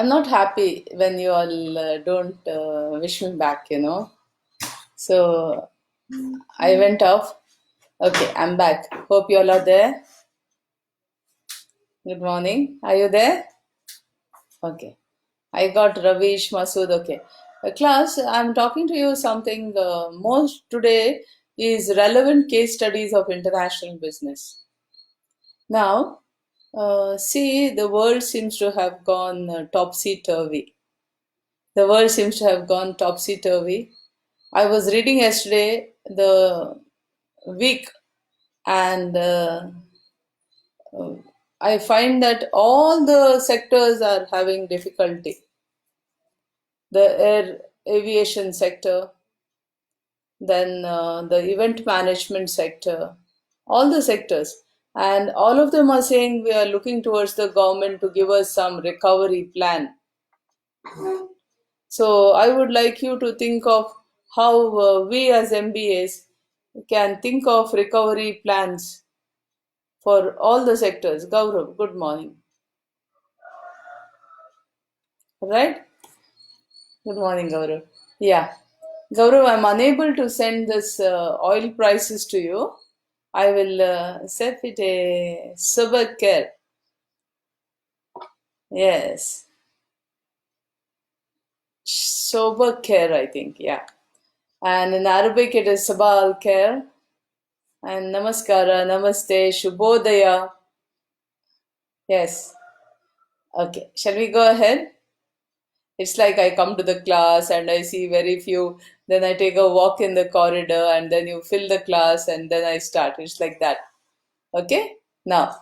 I'm not happy when you all don't wish me back. So I went off. Okay, I'm back. Hope you all are there. Good morning. Are you there? Okay. I got Ravish, Masood. Okay. Class, I'm talking to you something most today is relevant case studies of international business. Now, see, the world seems to have gone topsy-turvy. The world seems to have gone topsy-turvy. I was reading yesterday the week, and I find that all the sectors are having difficulty. The aviation sector, then the event management sector, all the sectors. And all of them are saying we are looking towards the government to give us some recovery plan. So I would like you to think of how we as MBAs can think of recovery plans for all the sectors. Gaurav, good morning. Right? Good morning, Gaurav. Yeah. Gaurav, I'm unable to send this oil prices to you. I will set it a sober care. Yes. Sober care, I think. Yeah. And in Arabic, it is Sabah al Khair. And Namaskara, Namaste, Shubhodaya. Yes. Okay. Shall we go ahead? It's like I come to the class and I see very few, then I take a walk in the corridor and then you fill the class and then I start. It's like that. Okay? Now,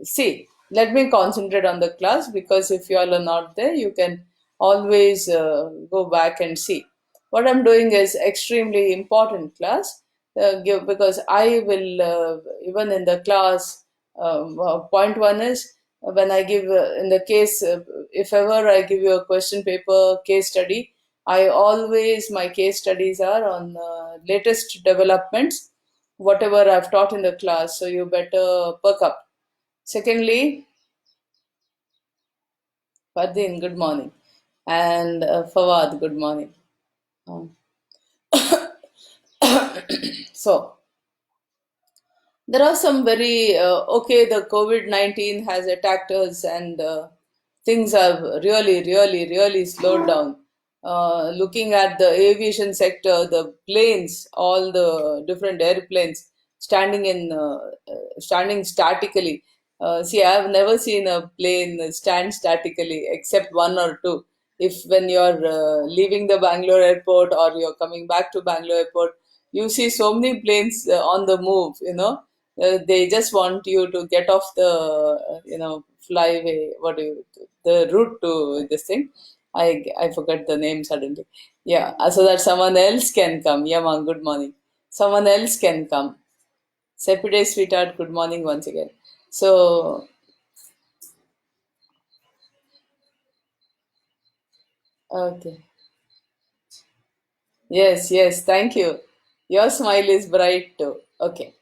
see, let me concentrate on the class because if you all are not there, you can always go back and see. What I'm doing is extremely important class because I will, even in the class, point one is when I give, in the case, if ever I give you a question paper case study, I always, my case studies are on latest developments whatever I've taught in the class. So you better perk up. Secondly, Fardin, good morning. And Fawad, good morning. Um, so there are some very, okay, the COVID 19 has attacked us and things have really, really, really slowed down. Looking at the aviation sector, the planes, all the different airplanes standing statically. See, I have never seen a plane stand statically except one or two. If when you're leaving the Bangalore airport or you're coming back to Bangalore airport, you see so many planes on the move. They just want you to get off the flyway, the route to this thing. I forgot the name suddenly. Yeah, so that someone else can come. Yeah, man, good morning. Someone else can come. Sepide sweetheart, good morning once again. So okay. Yes, thank you. Your smile is bright too. Okay.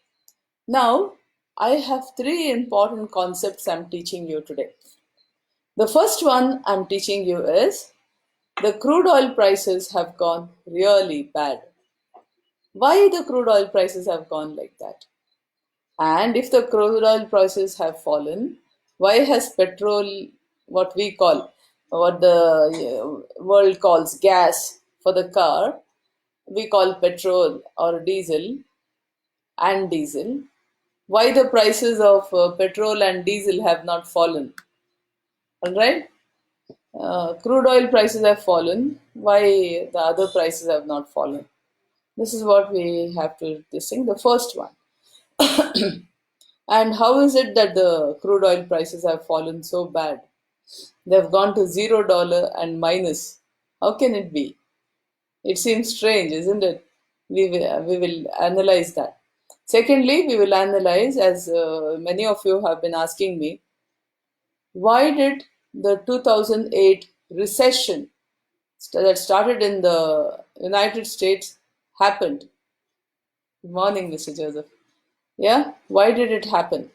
Now I have three important concepts I'm teaching you today. The first one I'm teaching you is the crude oil prices have gone really bad. Why the crude oil prices have gone like that? And if the crude oil prices have fallen, why has petrol, what we call, what the world calls gas for the car, we call petrol or diesel, why the prices of petrol and diesel have not fallen? All right? Crude oil prices have fallen. Why the other prices have not fallen? This is what we have to distinguish. The first one. And how is it that the crude oil prices have fallen so bad? They've gone to $0 and minus. How can it be? It seems strange, isn't it? We will analyze that. Secondly, we will analyze, as many of you have been asking me, why did the 2008 recession that started in the United States happened? Good morning, Mr. Joseph. Yeah, why did it happen?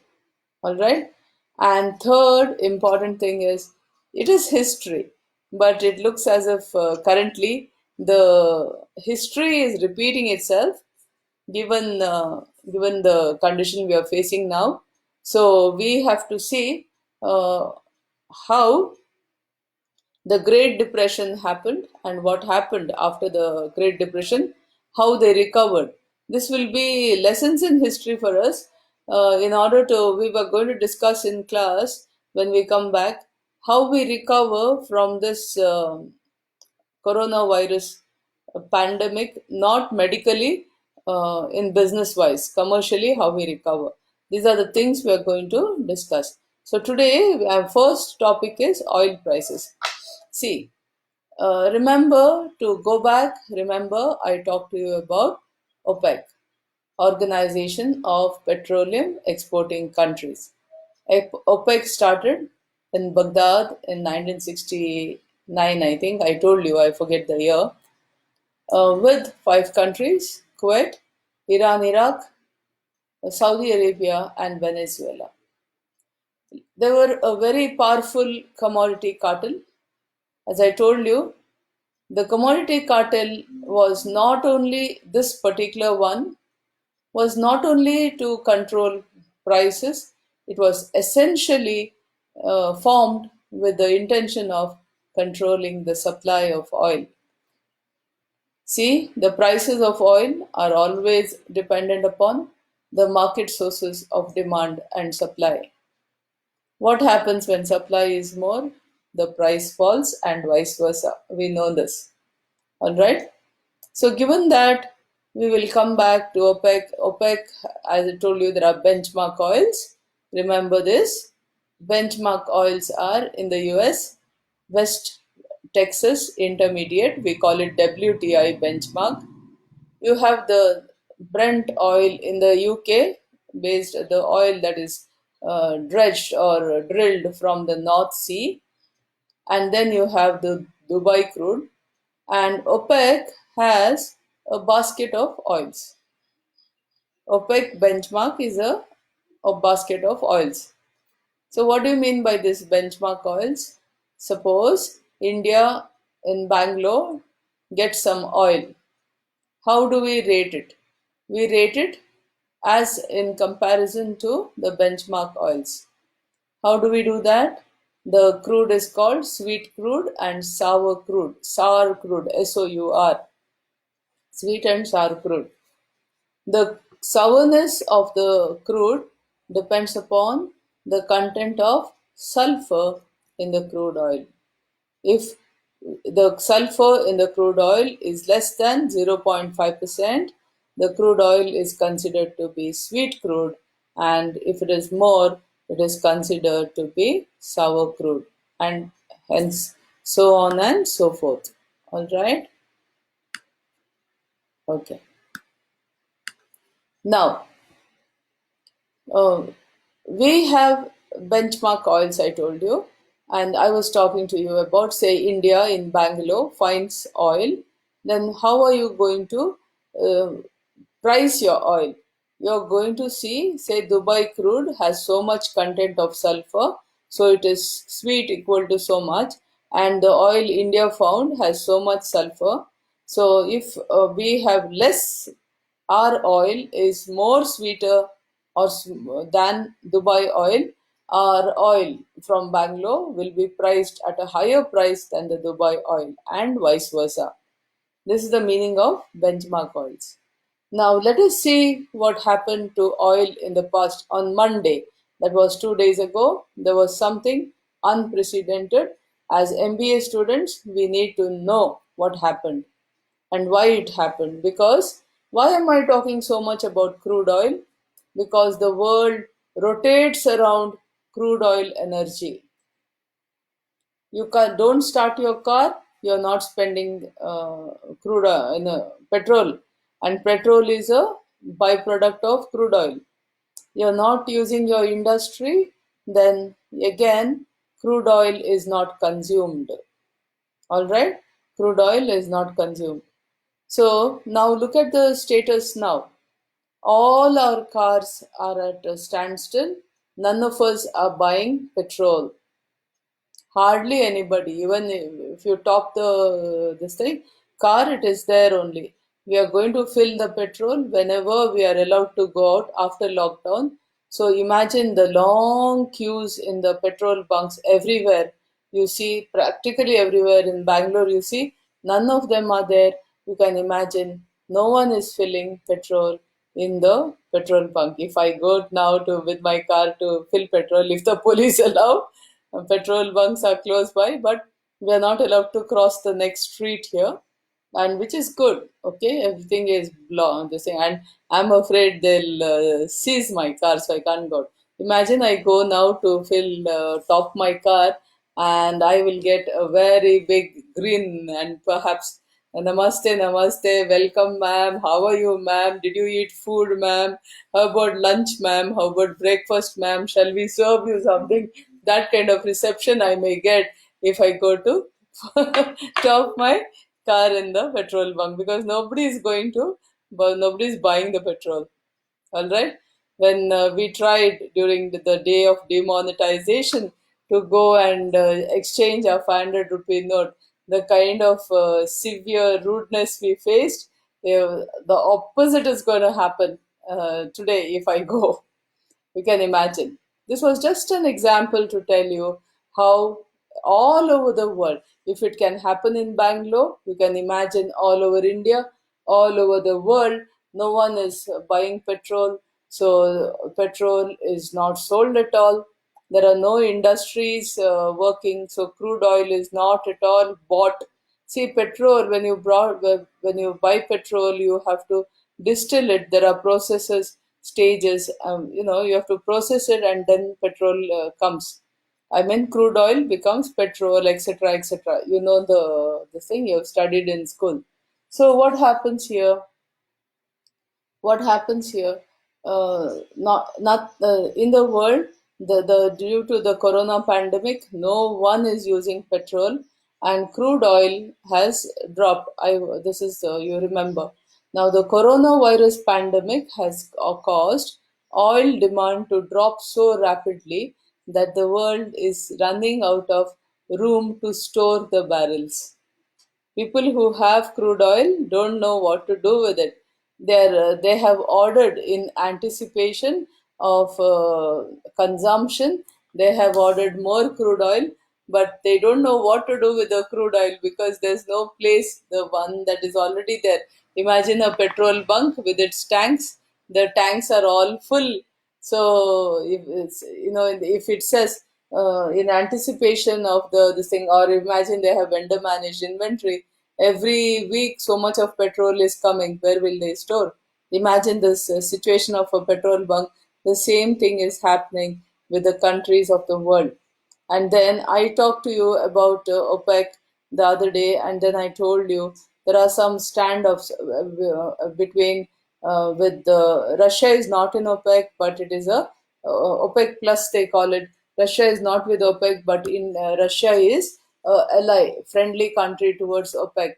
All right. And third important thing is It is history, but it looks as if currently the history is repeating itself given the condition we are facing now. So we have to see uh, how the Great Depression happened and what happened after the Great Depression, how they recovered. This will be lessons in history for us. We were going to discuss in class when we come back how we recover from this coronavirus pandemic, not medically, in business wise, commercially, how we recover. These are the things we are going to discuss. So, today, our first topic is oil prices. See, remember to go back, remember, I talked to you about OPEC, Organization of Petroleum Exporting Countries. OPEC started in Baghdad in 1969, I think. I told you, I forget the year, with five countries: Kuwait, Iran, Iraq, Saudi Arabia, and Venezuela. They were a very powerful commodity cartel. As I told you, the commodity cartel was not only this particular one, was not only to control prices, it was essentially formed with the intention of controlling the supply of oil. See, the prices of oil are always dependent upon the market sources of demand and supply. What happens when supply is more? The price falls, and vice versa. We know this. All right. So, given that, we will come back to OPEC. OPEC, as I told you, there are benchmark oils. Remember this. Benchmark oils are in the US, West Texas Intermediate. We call it WTI benchmark. You have the Brent oil in the UK, based the oil that is dredged or drilled from the North Sea, and then you have the Dubai crude, and OPEC has a basket of oils. OPEC benchmark is a basket of oils. So, what do you mean by this benchmark oils? Suppose India in Bangalore gets some oil. How do we rate it? We rate it as in comparison to the benchmark oils. How do we do that? The crude is called sweet crude and sour crude. Sour crude, SOUR, sweet and sour crude. The sourness of the crude depends upon the content of sulfur in the crude oil. If the sulfur in the crude oil is less than 0.5%, the crude oil is considered to be sweet crude, and if it is more, it is considered to be sour crude, and hence so on and so forth. All right. Okay. Now, uh, we have benchmark oils, I told you, and I was talking to you about, say, India in Bangalore finds oil. Then, how are you going to uh, price your oil? You're going to see, say, Dubai crude has so much content of sulfur, so it is sweet equal to so much, and the oil India found has so much sulfur. So, if we have less, our oil is more sweeter than Dubai oil, our oil from Bangalore will be priced at a higher price than the Dubai oil, and vice versa. This is the meaning of benchmark oils. Now, let us see what happened to oil in the past. On Monday, that was 2 days ago, there was something unprecedented. As MBA students, we need to know what happened and why it happened. Because why am I talking so much about crude oil? Because the world rotates around crude oil energy. Don't start your car, you're not spending crude oil, petrol, and petrol is a byproduct of crude oil. You're not using your industry, then again crude oil is not consumed. All right, crude oil is not consumed. So now look at the status now. All our cars are at a standstill. None of us are buying petrol. Hardly anybody. Even if you top the this thing car, it is there only. We are going to fill the petrol whenever we are allowed to go out after lockdown. So imagine the long queues in the petrol bunks everywhere. You see practically everywhere in Bangalore. You see none of them are there. You can imagine no one is filling petrol in the petrol bunk. If I go now to with my car to fill petrol, if the police allow, petrol bunks are close by, but we are not allowed to cross the next street here, and which is good. Okay, everything is the same, and I'm afraid they'll seize my car, so I can't go. Imagine I go now to fill top my car, and I will get a very big grin and perhaps namaste, namaste, welcome, ma'am. How are you, ma'am? Did you eat food, ma'am? How about lunch, ma'am? How about breakfast, ma'am? Shall we serve you something? That kind of reception I may get if I go to top my car in the petrol bunk, because nobody is going to, but nobody is buying the petrol. All right. When we tried during the day of demonetization to go and exchange our 500 rupee note, the kind of severe rudeness we faced, the opposite is going to happen today if I go. You can imagine. This was just an example to tell you how all over the world, if it can happen in Bangalore, you can imagine all over India, all over the world, no one is buying petrol. So, petrol is not sold at all. There are no industries working, so crude oil is not at all bought. See, petrol, when you buy petrol, you have to distill it. There are processes, stages. You have to process it, and then petrol comes. I mean, crude oil becomes petrol, etc., etc. You know the thing you have studied in school. So what happens here, not in the world, the due to the corona pandemic, no one is using petrol, and crude oil has dropped. This is you remember. Now the coronavirus pandemic has caused oil demand to drop so rapidly that the world is running out of room to store the barrels. People who have crude oil don't know what to do with it. They have ordered in anticipation of consumption. They have ordered more crude oil, but they don't know what to do with the crude oil because there's no place, the one that is already there. Imagine a petrol bunk with its tanks. The tanks are all full, so if it says in anticipation of this thing, or imagine they have vendor managed inventory. Every week, so much of petrol is coming. Where will they store? Imagine this situation of a petrol bunk. The same thing is happening with the countries of the world. And then I talked to you about OPEC the other day, and then I told you there are some standoffs between with Russia is not in OPEC, but it is a OPEC plus they call it. Russia is not with OPEC, but in Russia is ally, friendly country towards OPEC.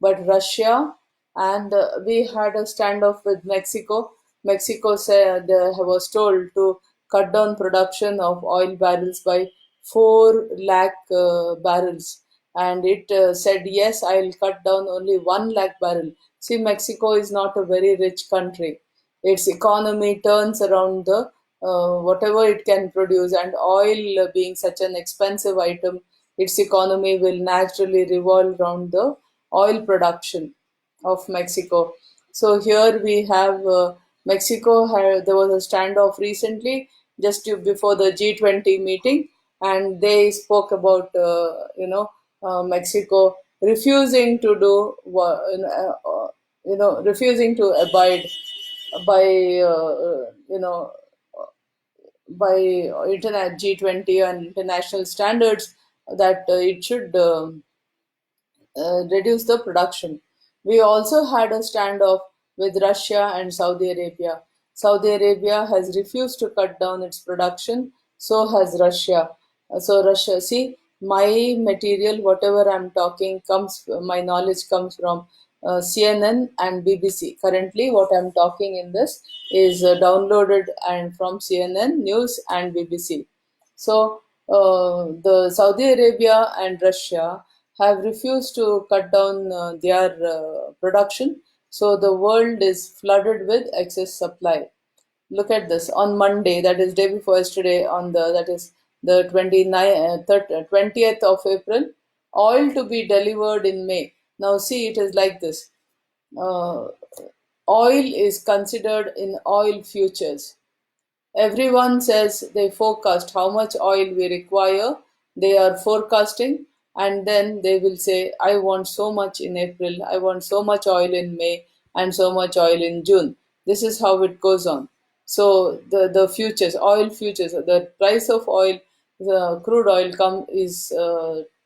But Russia, and we had a standoff with Mexico. Mexico said was told to cut down production of oil barrels by 4 lakh barrels, and it said yes, I'll cut down only 1 lakh barrel. See, Mexico is not a very rich country. Its economy turns around the whatever it can produce, and oil being such an expensive item, its economy will naturally revolve around the oil production of Mexico. So here we have Mexico. There was a standoff recently, before the G20 meeting, and they spoke about Mexico refusing to do refusing to abide by by internet G20 and international standards, that it should reduce the production. We also had a standoff with Russia and Saudi Arabia. Saudi Arabia has refused to cut down its production, so has Russia. Russia, see, my material, whatever I'm talking, my knowledge comes from CNN and BBC. Currently, what I'm talking in this is downloaded and from CNN News and BBC. So the Saudi Arabia and Russia have refused to cut down their production, so the world is flooded with excess supply. Look at this. On Monday, that is day before yesterday, on the that is the 20th of April, oil to be delivered in May. Now see, it is like this. Uh, Oil is considered in oil futures. Everyone says they forecast how much oil we require. They are forecasting, and then they will say, I want so much in April, I want so much oil in May, and so much oil in June. This is how it goes on. So the futures, oil futures, the price of oil, the crude oil is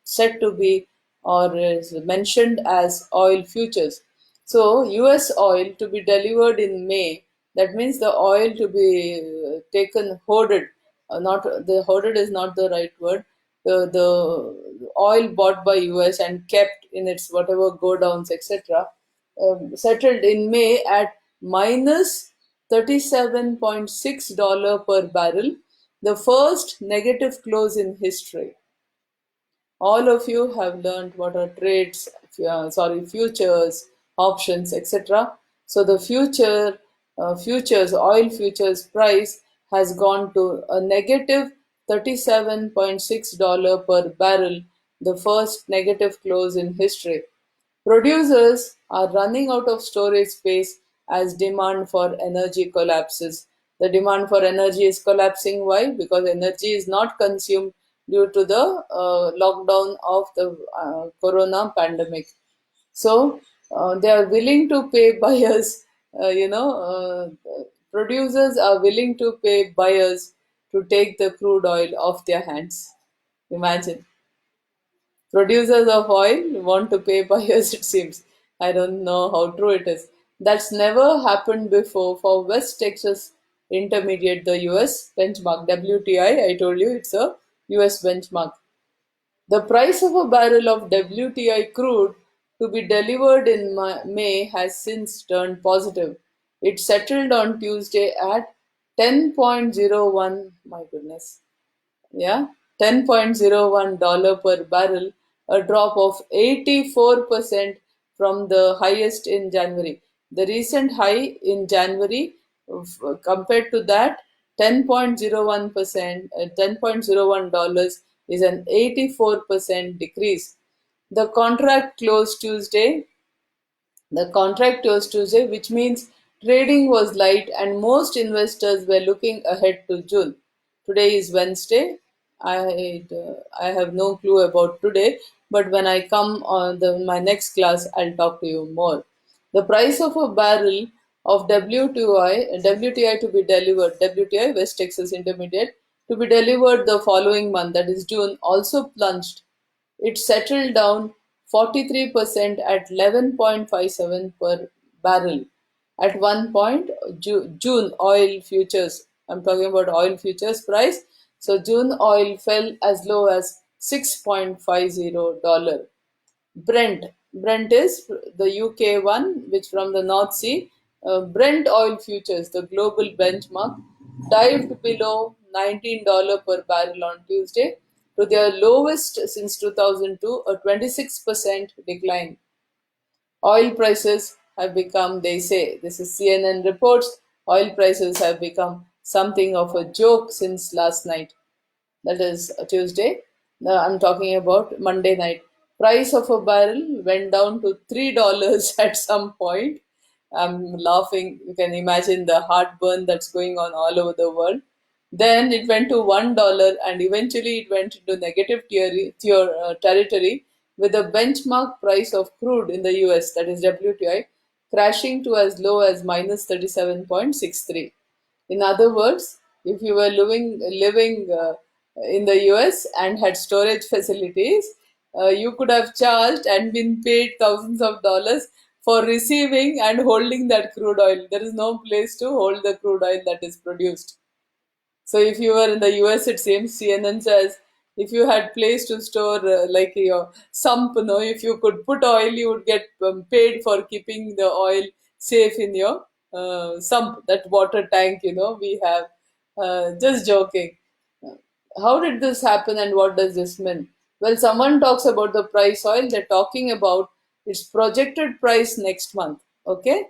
said to be or is mentioned as oil futures. So, US oil to be delivered in May, that means the oil to be taken, hoarded. Not the hoarded is not the right word. The oil bought by US and kept in its whatever go downs, etc., settled in May at minus $37.6 per barrel, the first negative close in history. All of you have learned what are trades, futures, options, etc. So the oil futures price has gone to a negative $37.6 per barrel, the first negative close in history. Producers are running out of storage space as demand for energy collapses. The demand for energy is collapsing. Why? Because energy is not consumed due to the lockdown of the corona pandemic. So they are willing to pay buyers, producers are willing to pay buyers to take the crude oil off their hands. Imagine. Producers of oil want to pay buyers, it seems. I don't know how true it is. That's never happened before for West Texas Intermediate, the US benchmark. WTI, I told you it's a US benchmark. The price of a barrel of WTI crude to be delivered in May has since turned positive. It settled on Tuesday at 10.01. My goodness, yeah, $10.01 per barrel, a drop of 84% from the highest in January. The recent high in January, compared to that, 10.01%, $10.01 is an 84% decrease. The contract closed Tuesday the contract closed Tuesday, which means trading was light and most investors were looking ahead to June. Today is Wednesday. I have no clue about today, but when I come on my next class, I'll talk to you more. The price of a barrel of WTI to be delivered, WTI West Texas Intermediate, to be delivered the following month, that is June, also plunged. It settled down 43% at 11.57 per barrel. At one point, June oil futures, I'm talking about oil futures price. So June oil fell as low as $6.50. Brent is the UK one, which from the North Sea. Brent oil futures, the global benchmark, dived below $19 per barrel on Tuesday to their lowest since 2002, a 26% decline. Oil prices have become, they say, this is CNN reports, oil prices have become something of a joke since last night. That is Tuesday. Now I'm talking about Monday night. Price of a barrel went down to $3 at some point. I'm laughing. You can imagine the heartburn that's going on all over the world. Then it went to $1 and eventually it went into negative territory with the benchmark price of crude in the US, that is WTI, crashing to as low as minus 37.63. In other words, if you were living in the US and had storage facilities, you could have charged and been paid thousands of dollars for receiving and holding that crude oil. There is no place to hold the crude oil that is produced. So if you were in the US, it seems CNN says if you had place to store like your sump, if you could put oil, you would get paid for keeping the oil safe in your sump, that water tank, we have. Just joking. How did this happen and what does this mean? Well, someone talks about the price oil, they're talking about its projected price next month, okay?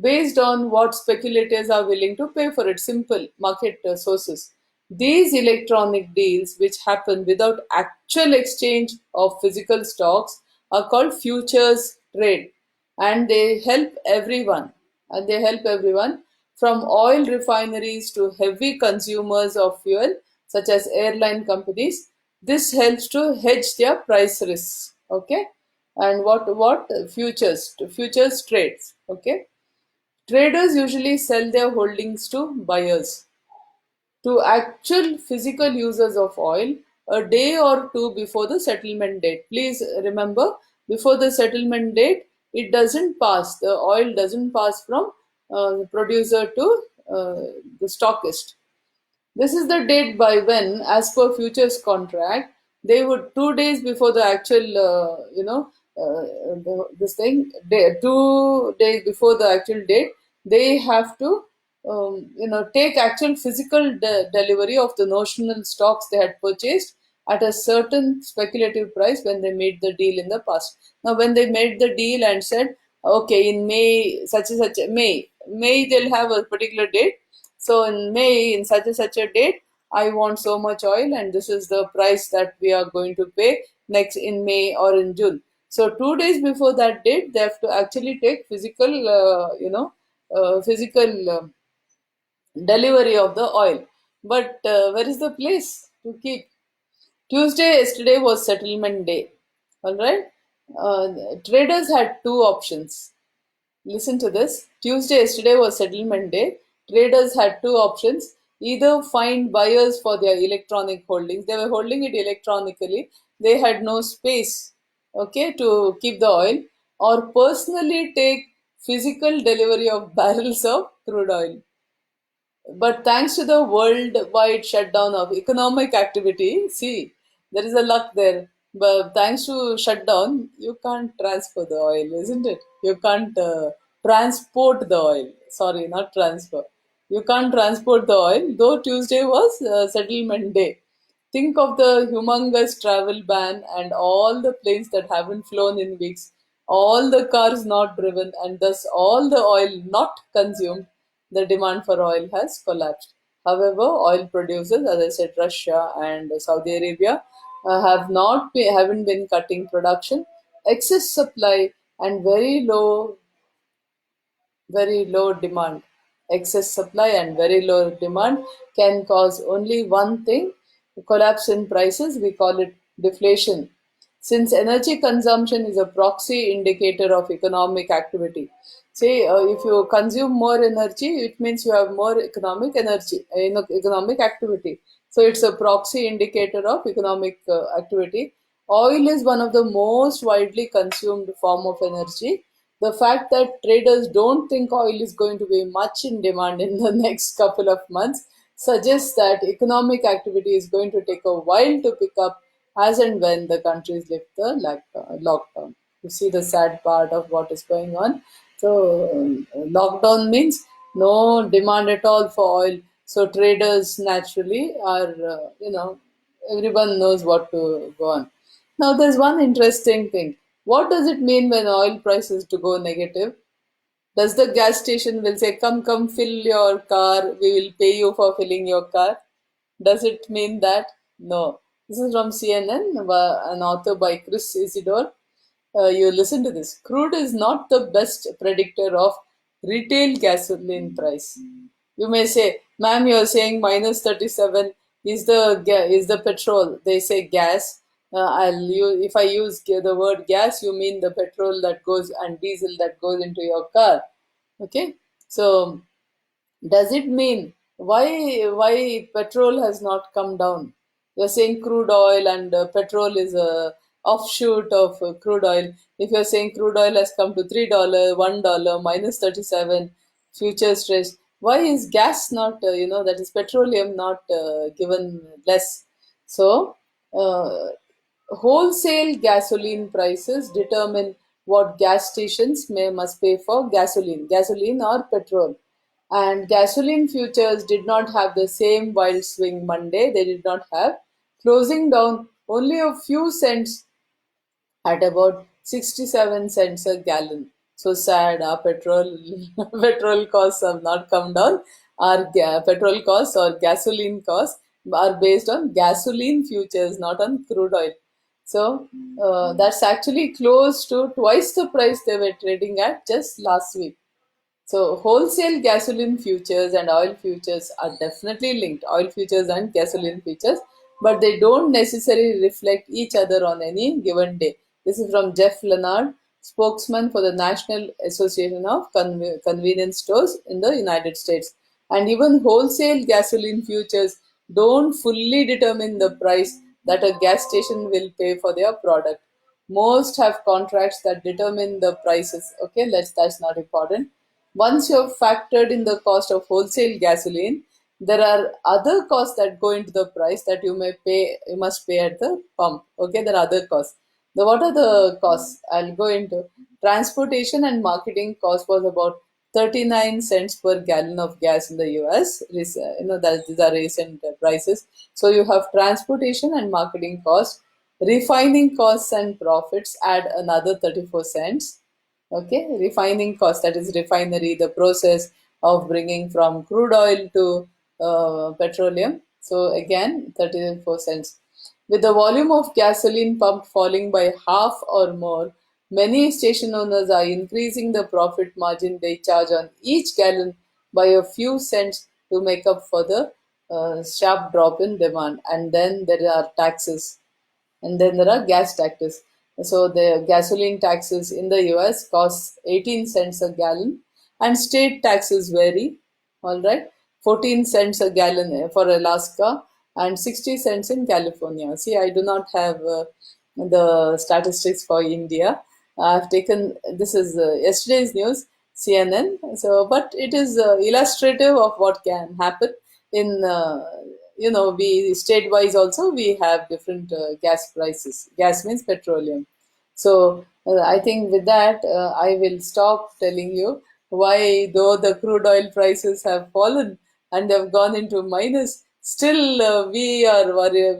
Based on what speculators are willing to pay for it. Simple market sources. These electronic deals, which happen without actual exchange of physical stocks, are called futures trade, and they help everyone. And they help everyone from oil refineries to heavy consumers of fuel, such as airline companies. This helps to hedge their price risks. Okay, and what futures trades. Okay, traders usually sell their holdings to buyers, to actual physical users of oil, a day or two before the settlement date. Please remember, before the settlement date, it doesn't pass, the oil doesn't pass from the producer to the stockist. This is the date by when, as per futures contract, they would 2 days before the actual, this thing, 2 days before the actual date, they have to, take actual physical delivery of the notional stocks they had purchased at a certain speculative price when they made the deal in the past. Now, when they made the deal and said, okay, in May, such and such, May they'll have a particular date, so in May, in such and such a date, I want so much oil, and this is the price that we are going to pay next in May or in June. So 2 days before that date, they have to actually take physical, physical delivery of the oil. But where is the place to keep? Tuesday yesterday was settlement day. All right. Traders had two options. Listen to this. Tuesday yesterday was settlement day. Traders had two options: either find buyers for their electronic holdings. They were holding it electronically. They had no space, okay, to keep the oil, or personally take physical delivery of barrels of crude oil. But thanks to the worldwide shutdown of economic activity, see, there is a luck there. But thanks to shutdown, you can't transfer the oil, isn't it? You can't transport the oil. Sorry, not transfer. You can't transport the oil, though Tuesday was settlement day. Think of the humongous travel ban and all the planes that haven't flown in weeks, all the cars not driven, and thus all the oil not consumed. The demand for oil has collapsed. However, oil producers, as I said, Russia and Saudi Arabia, haven't been cutting production. Excess supply and very low demand. Excess supply and very low demand can cause only one thing: collapse in prices. We call it deflation. Since energy consumption is a proxy indicator of economic activity, say if you consume more energy, it means you have more economic energy, economic activity. So it's a proxy indicator of economic activity. Oil is one of the most widely consumed form of energy. The fact that traders don't think oil is going to be much in demand in the next couple of months suggests that economic activity is going to take a while to pick up as and when the countries lift the lockdown. You see the sad part of what is going on. So, lockdown means no demand at all for oil. So, traders naturally are, everyone knows what to go on. Now, there's one interesting thing. What does it mean when oil prices to go negative? Does the gas station will say, come, fill your car, we will pay you for filling your car? Does it mean that? No. This is from CNN, an author by Chris Isidore. You listen to this. Crude is not the best predictor of retail gasoline price. You may say, ma'am, you're saying minus 37 is the petrol. They say gas. If I use the word gas, you mean the petrol that goes and diesel that goes into your car. Okay, so does it mean why petrol has not come down? You're saying crude oil and petrol is a offshoot of crude oil. If you're saying crude oil has come to $3, $1, minus 37, futures trade, why is gas not, that is petroleum not given less? So, uh, wholesale gasoline prices determine what gas stations must pay for gasoline or petrol. And gasoline futures did not have the same wild swing Monday. They did not have, closing down only a few cents at about 67 cents a gallon. So sad, our petrol petrol costs have not come down. Our petrol costs or gasoline costs are based on gasoline futures, not on crude oil. So that's actually close to twice the price they were trading at just last week. So wholesale gasoline futures and oil futures are definitely linked, oil futures and gasoline futures, but they don't necessarily reflect each other on any given day. This is from Jeff Leonard, spokesman for the National Association of Convenience Stores in the United States. And even wholesale gasoline futures don't fully determine the price that a gas station will pay for their product. Most have contracts that determine the prices. Okay, that's not important. Once you have factored in the cost of wholesale gasoline, there are other costs that go into the price that you must pay at the pump. Okay, there are other costs. What are the costs? I'll go into transportation and marketing cost was about 39 cents per gallon of gas in the US. That these are recent prices. So you have transportation and marketing costs, refining costs and profits add another 34 cents. Okay, refining cost, that is refinery, the process of bringing from crude oil to petroleum. So again, 34 cents. With the volume of gasoline pumped falling by half or more, many station owners are increasing the profit margin they charge on each gallon by a few cents to make up for the sharp drop in demand. And then there are taxes, and then there are gas taxes. So the gasoline taxes in the US costs 18 cents a gallon, and state taxes vary. All right, 14 cents a gallon for Alaska and 60 cents in California. See, I do not have the statistics for India. I've taken this is yesterday's news, CNN. So, but it is illustrative of what can happen in we state wise also we have different gas prices. Gas means petroleum. So I think with that I will stop telling you why, though the crude oil prices have fallen and have gone into minus, still we are worried.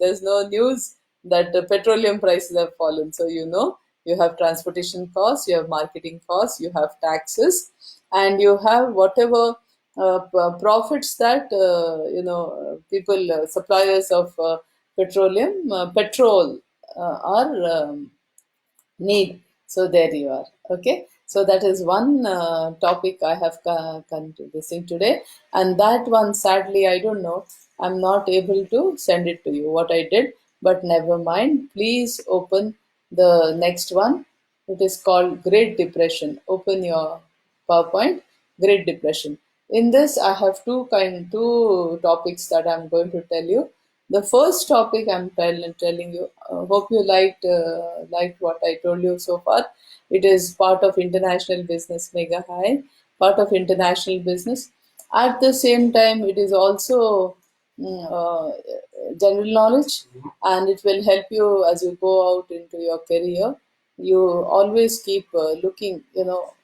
There's no news that the petroleum prices have fallen. So you have transportation costs, you have marketing costs, you have taxes, and you have whatever profits that people suppliers of petrol are need. So there you are. Okay. So that is one topic I have come to this thing today, and that one sadly I don't know. I'm not able to send it to you what I did, but never mind. Please open the next one. It is called Great Depression. Open your PowerPoint. Great Depression. In this, I have two topics that I'm going to tell you. The first topic telling you. Hope you liked what I told you so far. It is part of international business mega high, part of international business. At the same time, it is also uh, general knowledge, and it will help you as you go out into your career. You always keep looking,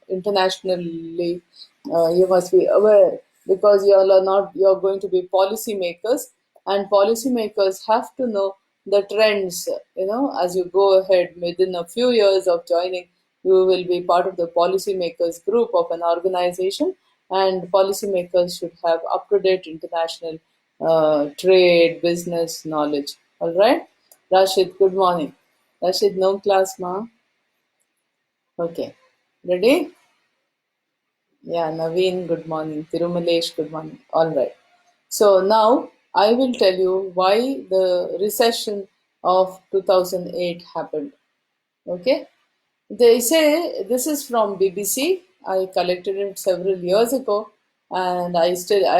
internationally. You must be aware, because you're going to be policy makers, and policymakers have to know the trends. As you go ahead within a few years of joining, you will be part of the policymakers group of an organization, and policymakers should have up to date international trade, business knowledge. All right, Rashid, good morning. Rashid, no class, ma. Okay, ready? Yeah, Naveen, good morning. Tirumalesh, good morning. All right. So now I will tell you why the recession of 2008 happened. Okay. They say this is from BBC. I collected it several years ago, and I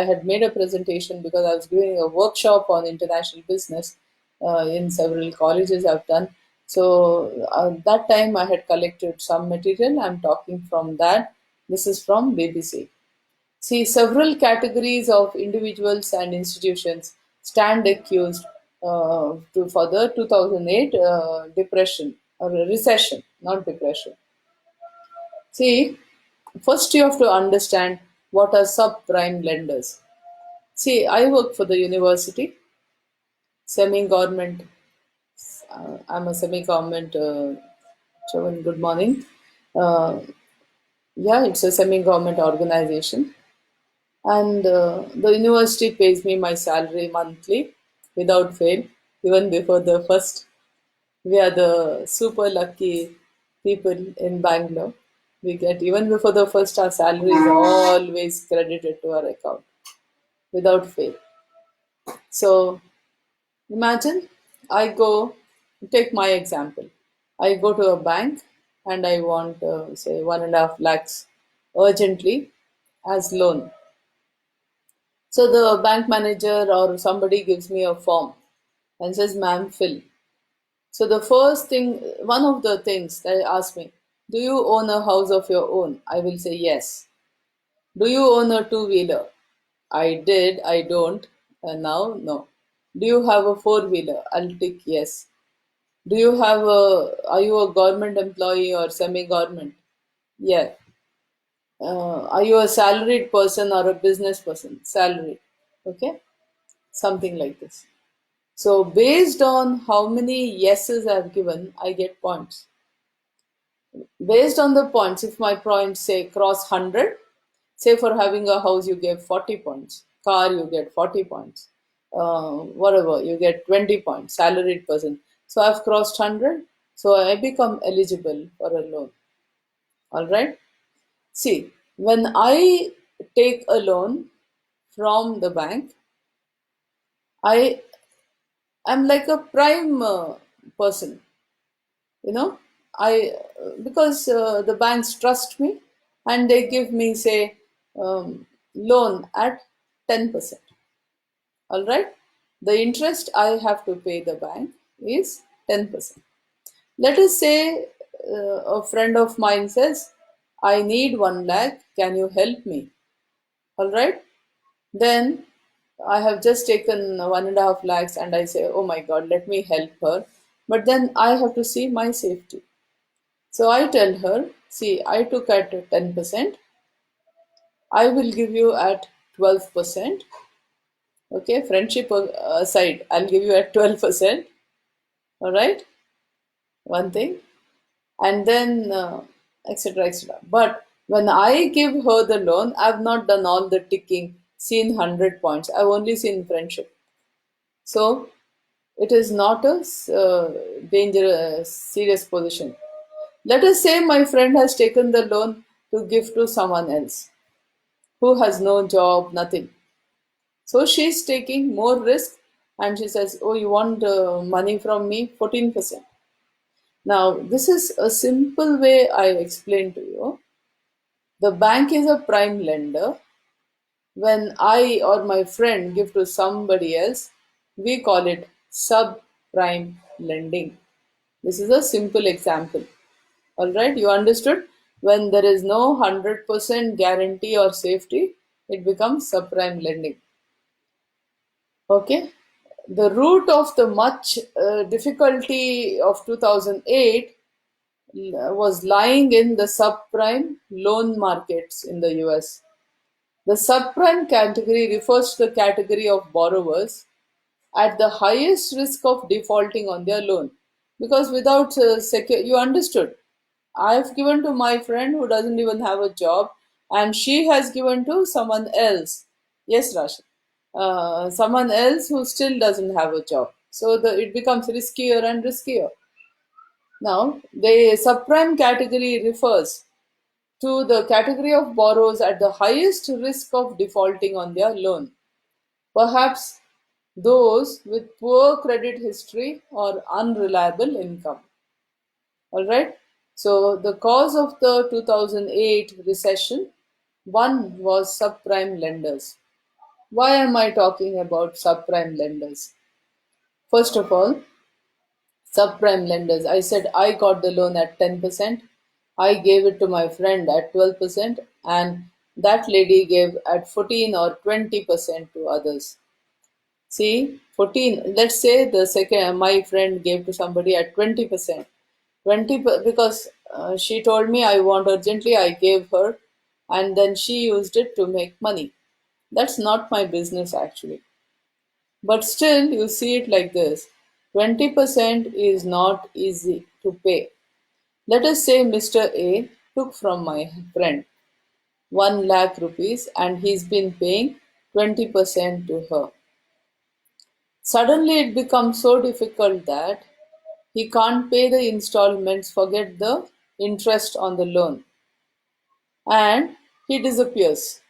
had made a presentation because I was doing a workshop on international business in several colleges I've done. So that time I had collected some material. I'm talking from that. This is from BBC. See, several categories of individuals and institutions stand accused for the 2008 depression or recession, not depression. See, first you have to understand What are subprime lenders? See, I work for the university, semi-government. I'm a semi-government. Chavan, good morning. Uh, yeah, it's a semi-government organization, and the university pays me my salary monthly without fail, even before the first. We are the super lucky people in Bangalore. We get even before the first, our salary is always credited to our account without fail. So imagine I go, take my example. I go to a bank and I want, say, 1.5 lakhs urgently as loan. So the bank manager or somebody gives me a form and says, "Ma'am, fill." So the first thing, one of the things they ask me, "Do you own a house of your own?" I will say yes. "Do you own a two-wheeler?" I did, I don't, and now no. "Do you have a four-wheeler?" I'll tick yes. Are you a government employee or semi-government? Yeah. Are you a salaried person or a business person? Salaried. Okay. Something like this. So based on how many yeses I've given, I get points. Based on the points, if my points say cross 100, say for having a house you get 40 points, car you get 40 points, whatever you get 20 points, salaried person. So I've crossed 100, so I become eligible for a loan. All right. See, when I take a loan from the bank, I am like a prime person. You know, I because the banks trust me and they give me, say, loan at 10%. All right. The interest I have to pay the bank is 10%. Let us say a friend of mine says, "I need 1 lakh, can you help me?" All right. Then I have just taken 1.5 lakhs and I say, "Oh my God, let me help her." But then I have to see my safety. So I tell her, "See, I took at 10%, I will give you at 12%. Okay, friendship aside, I'll give you at 12%. All right, one thing, and then etc. etc. But when I give her the loan, I've not done all the ticking, seen 100 points, I've only seen friendship. So it is not a dangerous, serious position. Let us say my friend has taken the loan to give to someone else who has no job, nothing. So she's taking more risk and she says, "Oh, you want money from me? 14%." Now, this is a simple way I explain to you. The bank is a prime lender. When I or my friend give to somebody else, we call it subprime lending. This is a simple example. All right, you understood? When there is no 100% guarantee or safety, it becomes subprime lending. Okay. The root of the much difficulty of 2008 was lying in the subprime loan markets in the US. The subprime category refers to the category of borrowers at the highest risk of defaulting on their loan. Because without you understood, I've given to my friend who doesn't even have a job, and she has given to someone else. Yes, Rashid. Someone else who still doesn't have a job. So it becomes riskier and riskier. Now, the subprime category refers to the category of borrowers at the highest risk of defaulting on their loan. Perhaps those with poor credit history or unreliable income. All right. So the cause of the 2008 recession, one was subprime lenders. Why am I talking about subprime lenders? First of all, subprime lenders. I said I got the loan at 10%. I gave it to my friend at 12%, and that lady gave at 14 or 20% to others. See, 14, let's say the second, my friend gave to somebody at 20%. 20 because she told me I want urgently, I gave her and then she used it to make money. That's not my business actually. But still, you see it like this: 20% is not easy to pay. Let us say Mr. A took from my friend 1 lakh rupees and he's been paying 20% to her. Suddenly, it becomes so difficult that he can't pay the installments, forget the interest on the loan, and he disappears.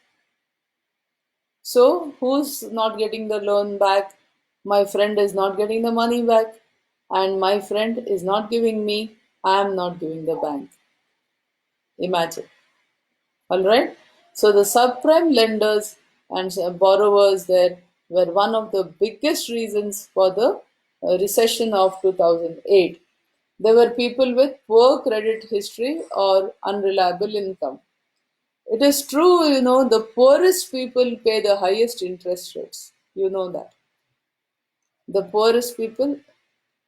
So, who's not getting the loan back? My friend is not getting the money back, and my friend is not giving me, I am not giving the bank. Imagine. All right. So, the subprime lenders and borrowers there were one of the biggest reasons for the recession of 2008. They were people with poor credit history or unreliable income. It is true, the poorest people pay the highest interest rates. You know that. The poorest people,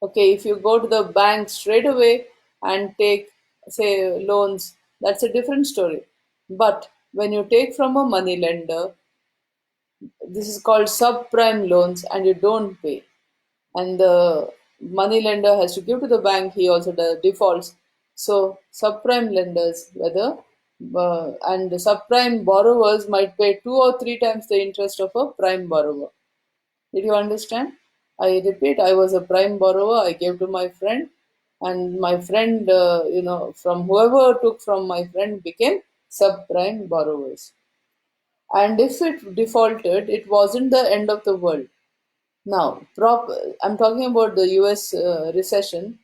okay, if you go to the bank straight away and take, say, loans, that's a different story. But when you take from a money lender, this is called subprime loans and you don't pay. And the money lender has to give to the bank, he also defaults. So subprime lenders, whether and the subprime borrowers might pay 2 or 3 times the interest of a prime borrower. Did you understand? I repeat, I was a prime borrower. I gave to my friend, and my friend, from whoever took from my friend became subprime borrowers. And if it defaulted, it wasn't the end of the world. Now, I'm talking about the US recession.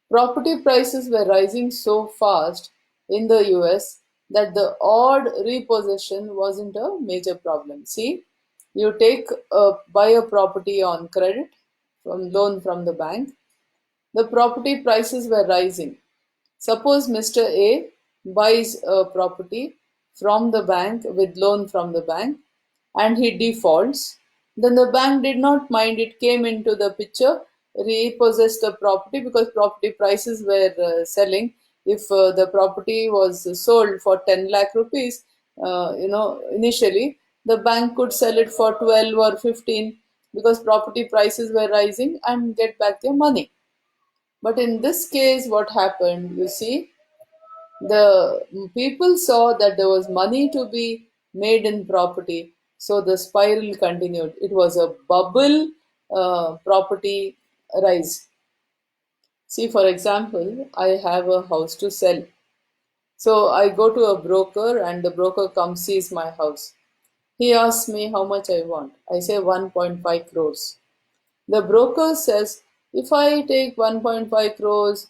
Property prices were rising so fast in the US that the odd repossession wasn't a major problem. See, you buy a property on credit from loan from the bank. The property prices were rising. Suppose Mr. A buys a property from the bank with loan from the bank and he defaults, then the bank did not mind. It came into the picture, repossessed the property because property prices were selling. If the property was sold for 10 lakh rupees, initially, the bank could sell it for 12 or 15 because property prices were rising and get back their money. But in this case, what happened, you see, the people saw that there was money to be made in property, so the spiral continued. It was a bubble property rise. See, for example, I have a house to sell. So I go to a broker and the broker comes sees my house. He asks me how much I want. I say 1.5 crores. The broker says, if I take 1.5 crores,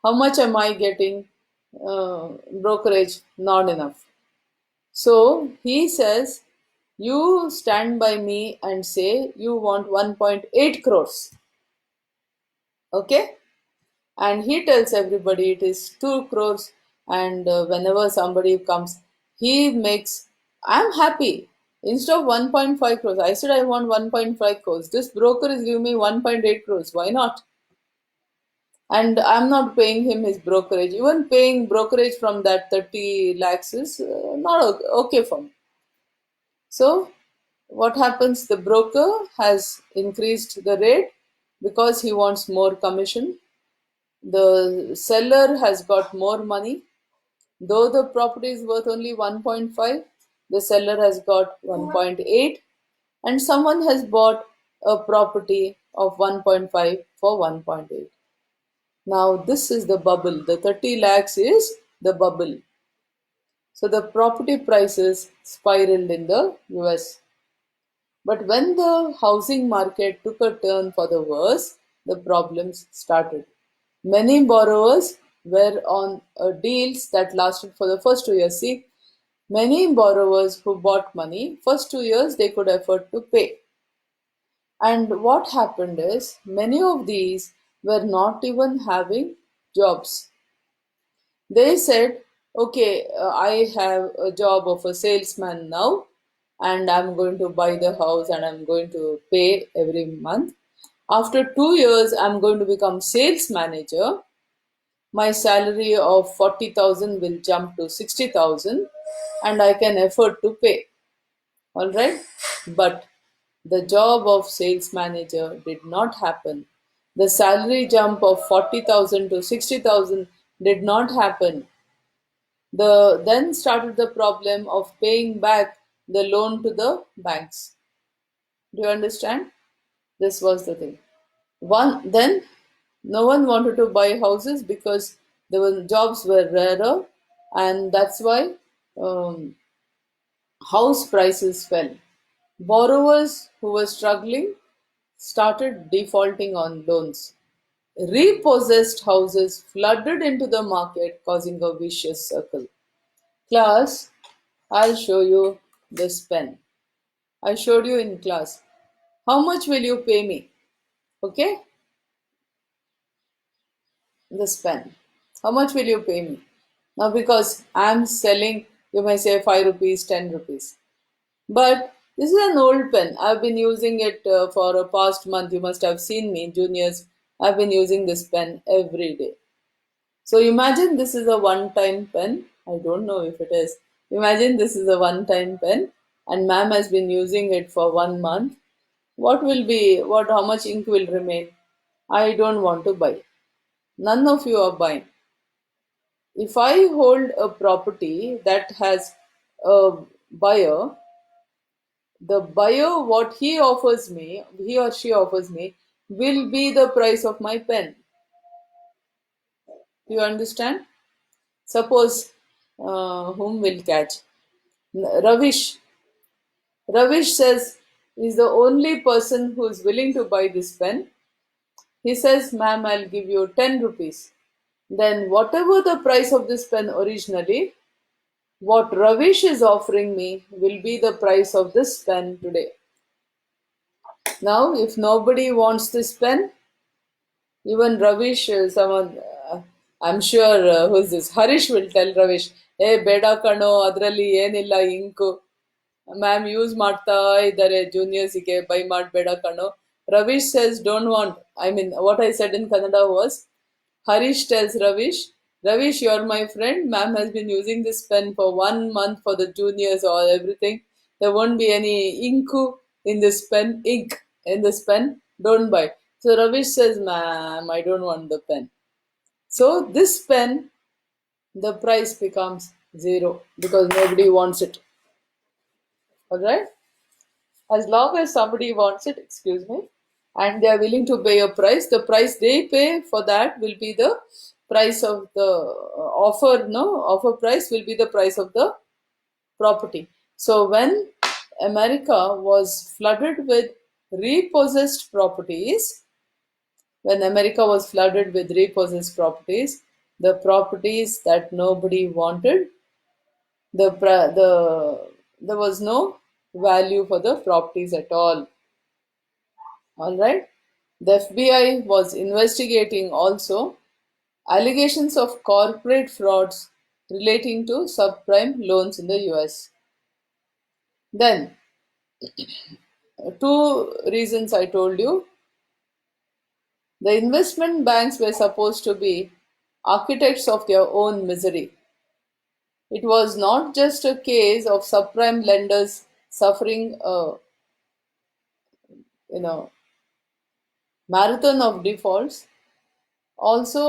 how much am I getting? Brokerage, not enough. So he says, you stand by me and say you want 1.8 crores. Okay? And he tells everybody it is 2 crores. And whenever somebody comes, he makes, I'm happy. Instead of 1.5 crores, I said I want 1.5 crores. This broker is giving me 1.8 crores. Why not? And I'm not paying him his brokerage. Even paying brokerage from that 30 lakhs is not okay for me. So, what happens? The broker has increased the rate because he wants more commission. The seller has got more money. Though the property is worth only 1.5, the seller has got 1.8, and someone has bought a property of 1.5 for 1.8. Now, this is the bubble. The 30 lakhs is the bubble. So, the property prices spiraled in the US. But when the housing market took a turn for the worse, the problems started. Many borrowers were on deals that lasted for the first 2 years. See, many borrowers who bought money, first 2 years they could afford to pay. And what happened is, many of these were not even having jobs. They said, okay, I have a job of a salesman now, and I'm going to buy the house and I'm going to pay every month. After 2 years, I'm going to become sales manager. My salary of 40,000 will jump to 60,000 and I can afford to pay. All right. But the job of sales manager did not happen. The salary jump of 40,000 to 60,000 did not happen. Then started the problem of paying back the loan to the banks. Do you understand? This was the thing. Then no one wanted to buy houses because the jobs were rarer, and that's why um, house prices fell. Borrowers who were struggling started defaulting on loans. Repossessed houses flooded into the market, causing a vicious circle. Class, I'll show you this pen. I showed you in class. How much will you pay me? Okay, this pen. How much will you pay me? Now, because I'm selling, you may say 5 rupees, 10 rupees. But this is an old pen. I've been using it for a past month. You must have seen me, juniors. I've been using this pen every day. So imagine this is a one time pen. I don't know if it is. Imagine this is a one time pen and ma'am has been using it for 1 month. How much ink will remain? I don't want to buy. None of you are buying. If I hold a property that has a buyer, the buyer, what he or she offers me, will be the price of my pen. Do you understand? Suppose, whom will catch? Ravish. Ravish says he's the only person who is willing to buy this pen. He says, ma'am, I'll give you 10 rupees. Then, whatever the price of this pen originally, what Ravish is offering me will be the price of this pen today. Now, if nobody wants this pen, even Ravish, I'm sure, who's this? Harish will tell Ravish, hey, beda kano, adrali yenilla inku. Ma'am use ಮಾಡ್ತಾ ಇದ್ದಾರೆ ಜೂನಿಯರ್ಸಿಗೆ by ಮಾಡಬೇಡ ಕಣೋ. Ravish says don't want. I mean, what I said in Kannada was, Harish tells Ravish, you're my friend. Ma'am has been using this pen for 1 month for the juniors or everything. There won't be any ink in this pen. Don't buy. So Ravish says, ma'am, I don't want the pen. So this pen, the price becomes zero because nobody wants it. All right. As long as somebody wants it, excuse me, and they are willing to pay a price, the price they pay for that will be the price of the offer. No, offer price will be the price of the property. So when America was flooded with repossessed properties, the properties that nobody wanted, there was no value for the properties at all. All right. The FBI was investigating also allegations of corporate frauds relating to subprime loans in the US. Then, two reasons I told you. The investment banks were supposed to be architects of their own misery. It was not just a case of subprime lenders suffering a you know marathon of defaults. Also,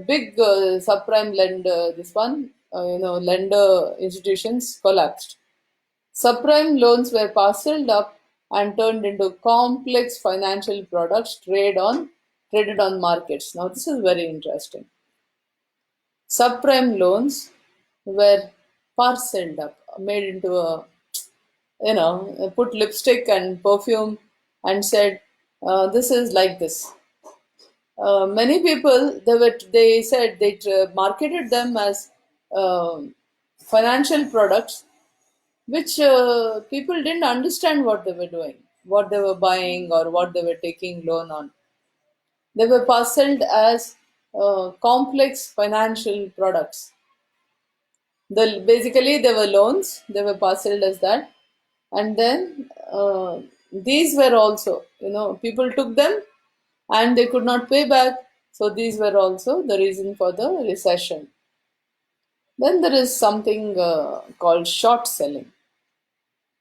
big subprime lender, lender institutions collapsed. Subprime loans were parceled up and turned into complex financial products traded on markets. Now, this is very interesting. Subprime loans were parceled up, made into put lipstick and perfume and said, this is like this. Many people they said they marketed them as financial products, which people didn't understand what they were doing, what they were buying, or what they were taking loan on. They were parceled as complex financial products. Basically, they were loans. They were parceled as that, and then these were also, people took them and they could not pay back. So these were also the reason for the recession. Then there is something called short selling.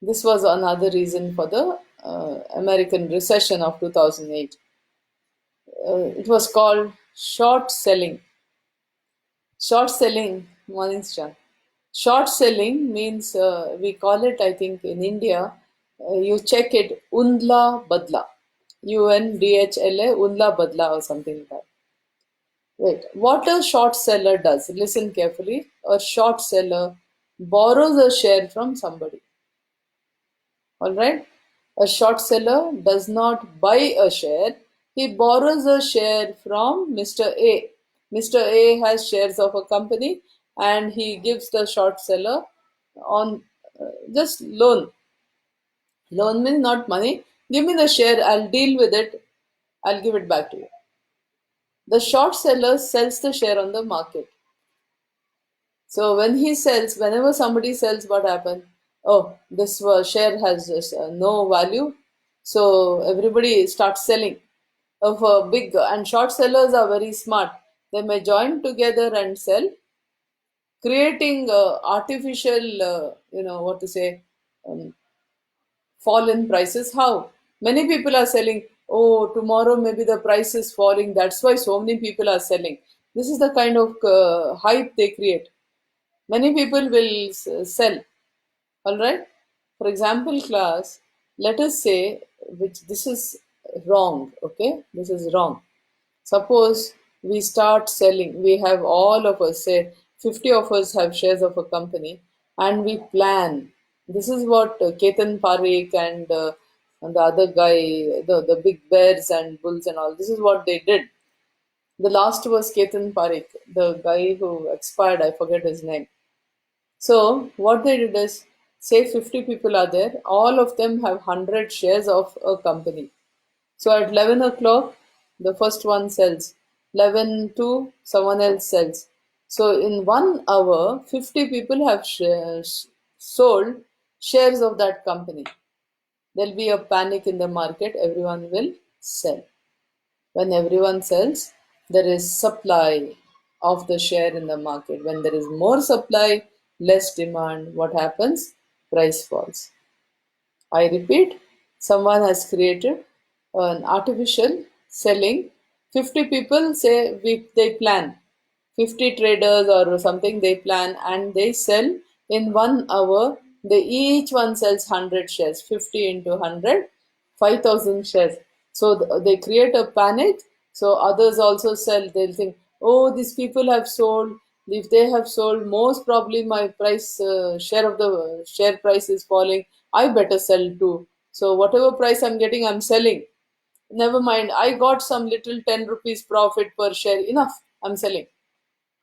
This was another reason for the American recession of 2008. It was called short selling. Short selling, morning star. Short selling means we call it, I think, in India, you check it, Undla Badla. UNDHLA, Undla Badla or something like that. Wait, what a short seller does, listen carefully. A short seller borrows a share from somebody. All right? A short seller does not buy a share, he borrows a share from Mr. A. Mr. A has shares of a company and he gives the short seller on just loan. Loan means not money. Give me the share, I'll deal with it, I'll give it back to you. The short seller sells the share on the market. So when he sells, whenever somebody sells, what happens? Oh, this share has no value. So everybody starts selling. Of big and short sellers are very smart. They may join together and sell, creating artificial, what to say, um, fall in prices. How? Many people are selling. Oh, tomorrow maybe the price is falling. That's why so many people are selling. This is the kind of hype they create. Many people will sell. All right. For example, class, let us say, which this is wrong. Okay, this is wrong. Suppose we start selling, we have all of us, say 50 of us have shares of a company, and we plan. This is what Ketan Parikh and the other guy, the big bears and bulls and all, this is what they did. The last was Ketan Parikh, the guy who expired, I forget his name. So what they did is, say 50 people are there, all of them have 100 shares of a company. So at 11 o'clock, the first one sells. 11 to someone else sells. So in 1 hour, 50 people have sold shares of that company. There'll be a panic in the market. Everyone will sell. When everyone sells, there is supply of the share in the market. When there is more supply, less demand, what happens? Price falls. I repeat, someone has created an artificial selling. 50 people say they plan. 50 traders or something they plan and they sell in 1 hour. They each one sells 100 shares. 50 into 100, 5,000 shares. So they create a panic. So others also sell. They'll think, oh, these people have sold. If they have sold, most probably my price share of the share price is falling. I better sell too. So whatever price I'm getting, I'm selling. Never mind. I got some little 10 rupees profit per share. Enough. I'm selling.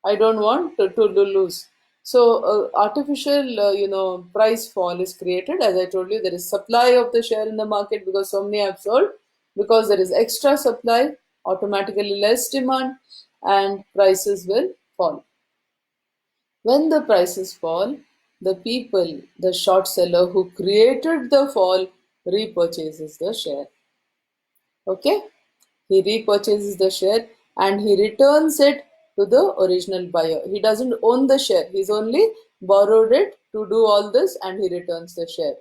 I don't want to lose. So artificial, price fall is created. As I told you, there is supply of the share in the market because so many have sold. Because there is extra supply, automatically less demand, and prices will fall. When the prices fall, the people, the short seller who created the fall, repurchases the share. Okay? He repurchases the share and he returns it to the original buyer. He doesn't own the share, he's only borrowed it to do all this and he returns the share.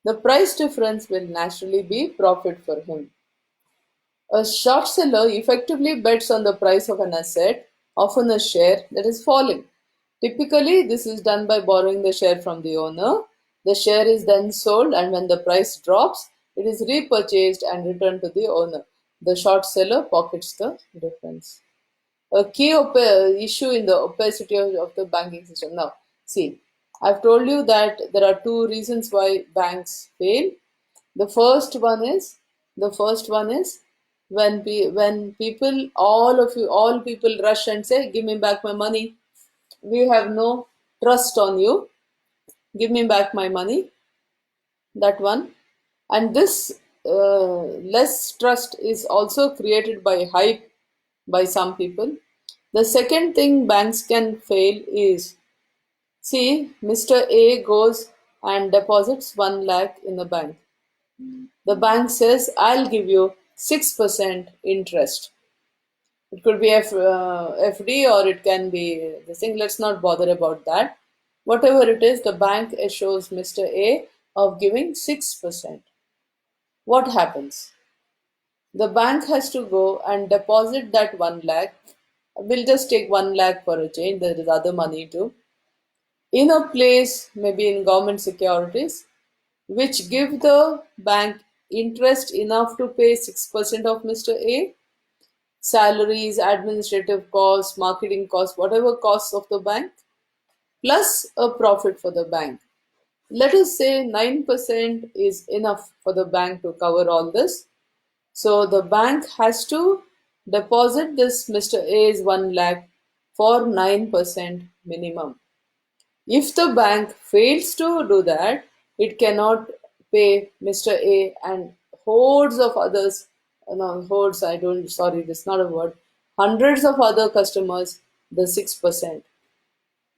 The price difference will naturally be profit for him. A short seller effectively bets on the price of an asset, often a share, that is falling. Typically, this is done by borrowing the share from the owner. The share is then sold, and when the price drops, it is repurchased and returned to the owner. The short seller pockets the difference. A key issue in the opacity of the banking system. Now, see, I've told you that there are two reasons why banks fail. The first one is when people, all people rush and say, "Give me back my money." We have no trust on you. Give me back my money. That one, and this less trust is also created by hype by some people. The second thing banks can fail is, see, Mr. A goes and deposits 1 lakh in the bank. The bank says, I'll give you 6% interest. It could be FD, or it can be the thing. Let's not bother about that. Whatever it is, the bank assures Mr. A of giving 6%. What happens? The bank has to go and deposit that 1 lakh. We'll just take 1 lakh for a change. There is other money too. In a place, maybe in government securities, which give the bank interest enough to pay 6% of Mr. A, salaries, administrative costs, marketing costs, whatever costs of the bank, plus a profit for the bank. Let us say 9% is enough for the bank to cover all this. So the bank has to deposit this Mr. A's 1 lakh for 9% minimum. If the bank fails to do that, it cannot pay Mr. A and hordes of others, no, hordes, I don't, sorry, that's not a word, hundreds of other customers the 6%.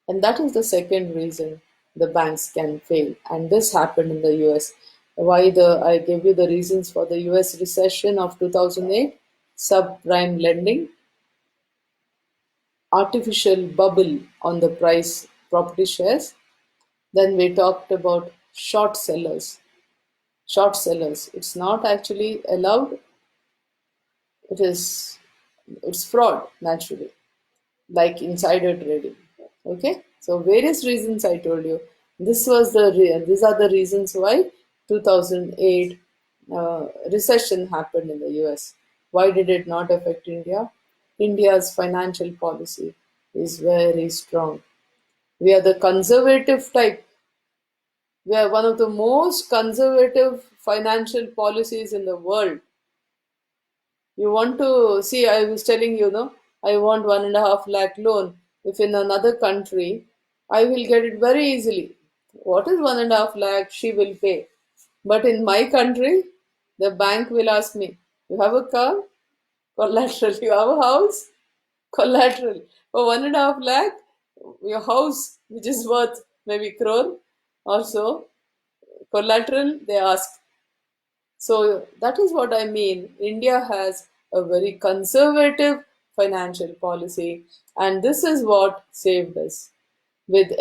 And that is the second reason the banks can fail. And this happened in the US. Why the I gave you the reasons for the US recession of 2008, subprime lending, artificial bubble on the price property shares. Then we talked about short sellers. Short sellers. It's not actually allowed. It is it's fraud naturally, like insider trading. Okay, so various reasons I told you. These are the reasons why 2008 recession happened in the US. Why did it not affect India? India's financial policy is very strong. We are the conservative type. We are one of the most conservative financial policies in the world. You want to see, I was telling you, no, I want 1.5 lakh loan. If in another country, I will get it very easily. What is 1.5 lakh? She will pay. But in my country, the bank will ask me, you have a car? Collateral. You have a house? Collateral. For 1.5 lakh, your house, which is worth maybe crore or so, collateral, they ask. So that is what I mean. India has a very conservative financial policy, and this is what saved us. With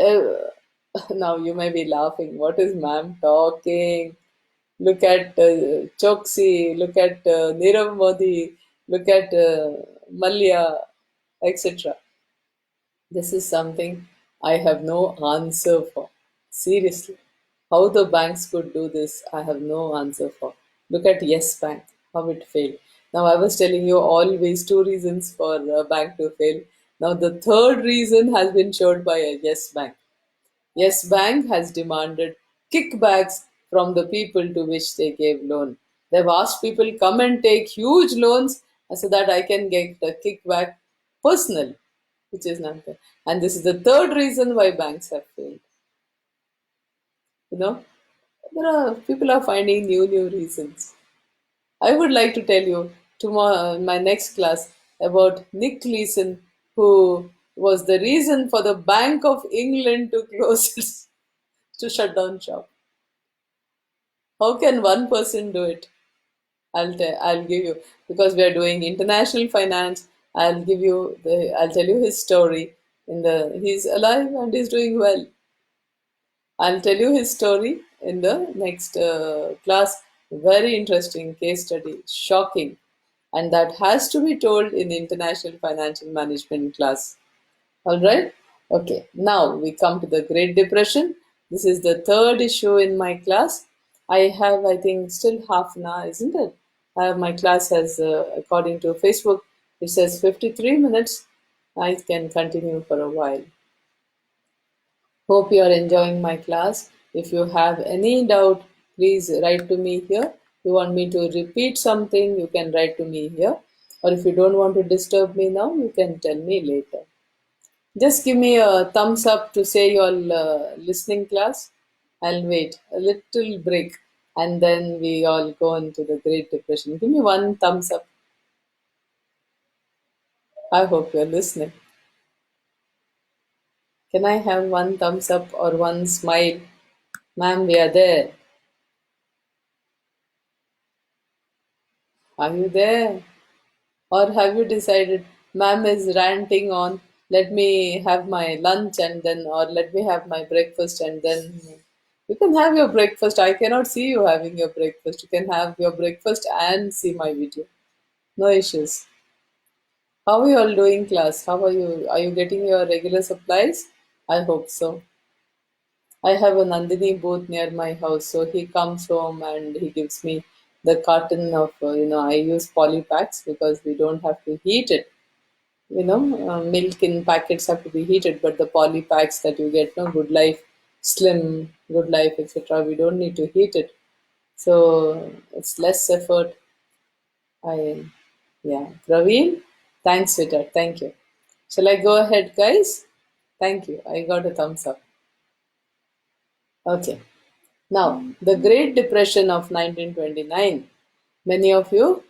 now you may be laughing. What is ma'am talking? Look at Choksi, look at Nirav Modi, look at Malia, etc. This is something I have no answer for. Seriously. How the banks could do this, I have no answer for. Look at Yes Bank, how it failed. Now, I was telling you always two reasons for a bank to fail. Now, the third reason has been showed by a Yes Bank. Yes Bank has demanded kickbacks from the people to which they gave loan. They've asked people come and take huge loans so that I can get a kickback personally, which is not there. And this is the third reason why banks have failed. You know, there are people are finding new reasons. I would like to tell you tomorrow in my next class about Nick Leeson, who was the reason for the Bank of England to close its to shut down shop. How can one person do it? I'll give you, because we are doing international finance. I'll tell you his story. He's alive and he's doing well. I'll tell you his story in the next class. Very interesting case study, shocking, and that has to be told in international financial management class. All right. Okay. Now we come to the Great Depression. This is the third issue in my class. I have, I think, still half an hour, isn't it? My class has, according to Facebook, it says 53 minutes. I can continue for a while. Hope you are enjoying my class. If you have any doubt, please write to me here. You want me to repeat something, you can write to me here. Or if you don't want to disturb me now, you can tell me later. Just give me a thumbs up to say you're listening, class. I'll wait a little break and then we all go into the Great Depression. Give me one thumbs up. I hope you're listening. Can I have one thumbs up or one smile? Ma'am, we are there. Are you there? Or have you decided Ma'am is ranting on, let me have my lunch and then, or let me have my breakfast and then. You can have your breakfast. I cannot see you having your breakfast. You can have your breakfast and see my video. No issues. How are you all doing, class? How are you? Are you getting your regular supplies? I hope so. I have a Nandini booth near my house, so he comes home and he gives me the carton of, I use poly packs because we don't have to heat it. Milk in packets have to be heated, but the poly packs that you get, no Good Life, Slim, Good Life, etc., we don't need to heat it. So it's less effort. I, yeah. Praveen, thanks, sweetheart. Thank you. Shall I go ahead, guys? Thank you. I got a thumbs up. Okay. Now, the Great Depression of 1929. Many of you,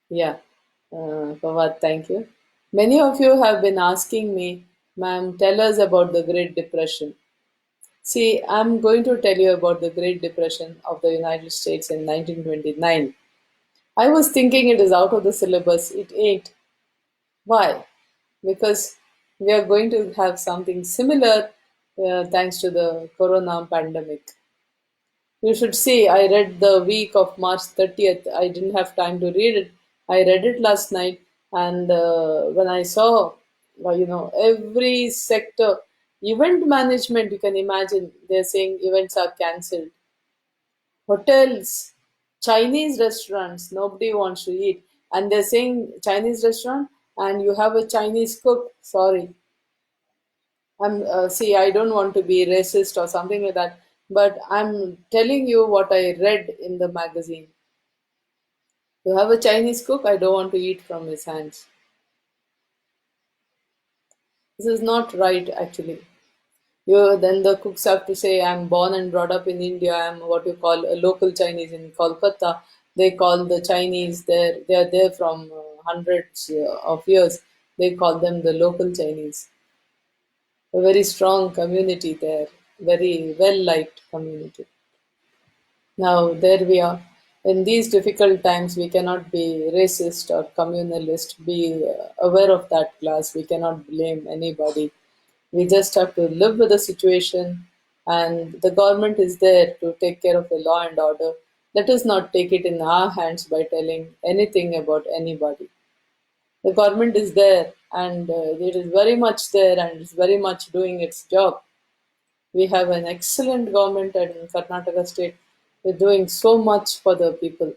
yeah, Fawad, thank you. Many of you have been asking me, ma'am, tell us about the Great Depression. See, I'm going to tell you about the Great Depression of the United States in 1929. I was thinking it is out of the syllabus. It ain't. Why? Because we are going to have something similar thanks to the corona pandemic. You should see, I read the week of March 30th. I didn't have time to read it. I read it last night, and when I saw, every sector, event management, you can imagine, they're saying events are cancelled. Hotels, Chinese restaurants, nobody wants to eat. And they're saying Chinese restaurant, and you have a Chinese cook. Sorry, see, I don't want to be racist or something like that, but I'm telling you what I read in the magazine. You have a Chinese cook, I don't want to eat from his hands. This is not right, actually. Then the cooks have to say, I'm born and brought up in India, I'm what you call a local Chinese in Kolkata. They call the Chinese, they are there from hundreds of years. They call them the local Chinese. A very strong community there, very well liked community. Now, there we are. In these difficult times, we cannot be racist or communalist. Be aware of that, class. We cannot blame anybody. We just have to live with the situation, and the government is there to take care of the law and order. Let us not take it in our hands by telling anything about anybody. The government is there, and it is very much there, and it's very much doing its job. We have an excellent government in Karnataka state. They're doing so much for the people,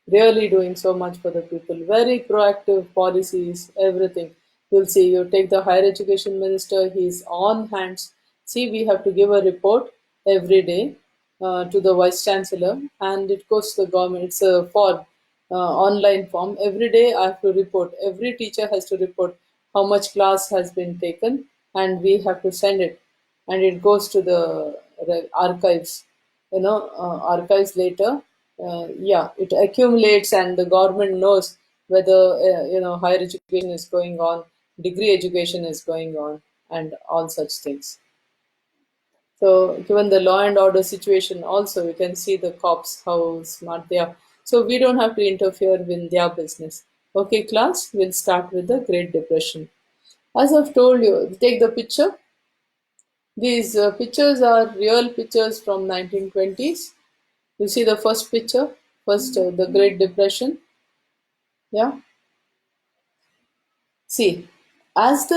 really doing so much for the people. Very proactive policies, everything. You'll see, you take the higher education minister, he's on hands. See, we have to give a report every day to the vice chancellor, and it goes to the government. It's a form, online form. Every day I have to report. Every teacher has to report how much class has been taken, and we have to send it, and it goes to the archives, archives later. Yeah, it accumulates, and the government knows whether higher education is going on, degree education is going on, and all such things. So given the law and order situation, also you can see the cops how smart they are. So we don't have to interfere in their business. Okay, class, we'll start with the Great Depression. As I've told you, take the picture. These pictures are real pictures from 1920s. You see the first picture, first the Great Depression. Yeah. See, as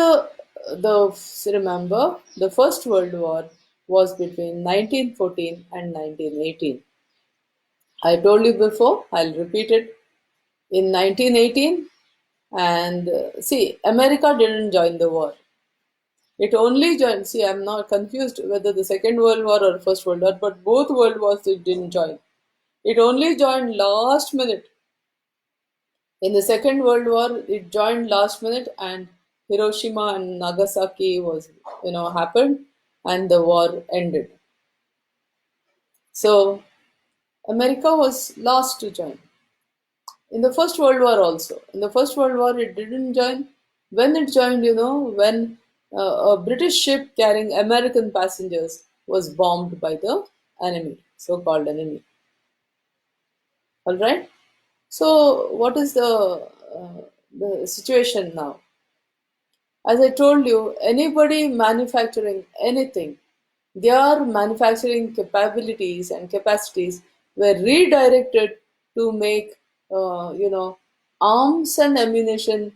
remember, the First World War was between 1914 and 1918. I told you before, I'll repeat it. In 1918, and see, America didn't join the war. It only joined. See, I'm not confused whether the Second World War or First World War, but both World Wars it didn't join. It only joined last minute. In the Second World War, it joined last minute, and Hiroshima and Nagasaki happened, and the war ended. So America was last to join. In the First World War also. In the First World War, it didn't join. When it joined, when a British ship carrying American passengers was bombed by the enemy, so-called enemy. All right. So, what is the the situation now. As I told you, anybody manufacturing anything, their manufacturing capabilities and capacities were redirected to make, arms and ammunition,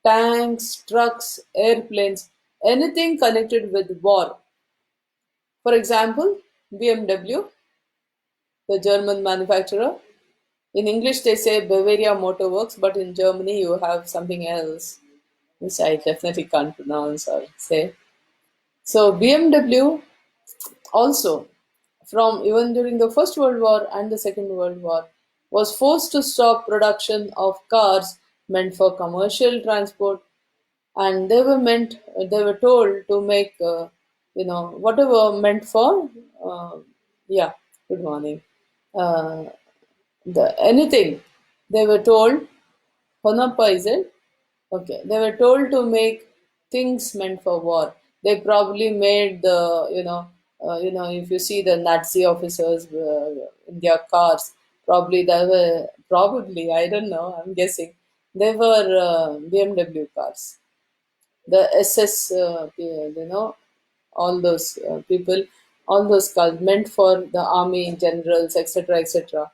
tanks, trucks, airplanes, anything connected with war. For example, BMW, the German manufacturer. In English, they say Bavaria Motor Works, but in Germany, you have something else, which I definitely can't pronounce or say. So BMW also, from even during the First World War and the Second World War, was forced to stop production of cars meant for commercial transport, and they were told to make, whatever meant for, uh, yeah, good morning, uh, the anything they were told. Honappa, is it? Okay, they were told to make things meant for war. They probably made the, if you see the Nazi officers in their cars, probably they were, probably, I don't know, I'm guessing, they were BMW cars. The SS, all those people, all those cars meant for the army generals, etc., etc.,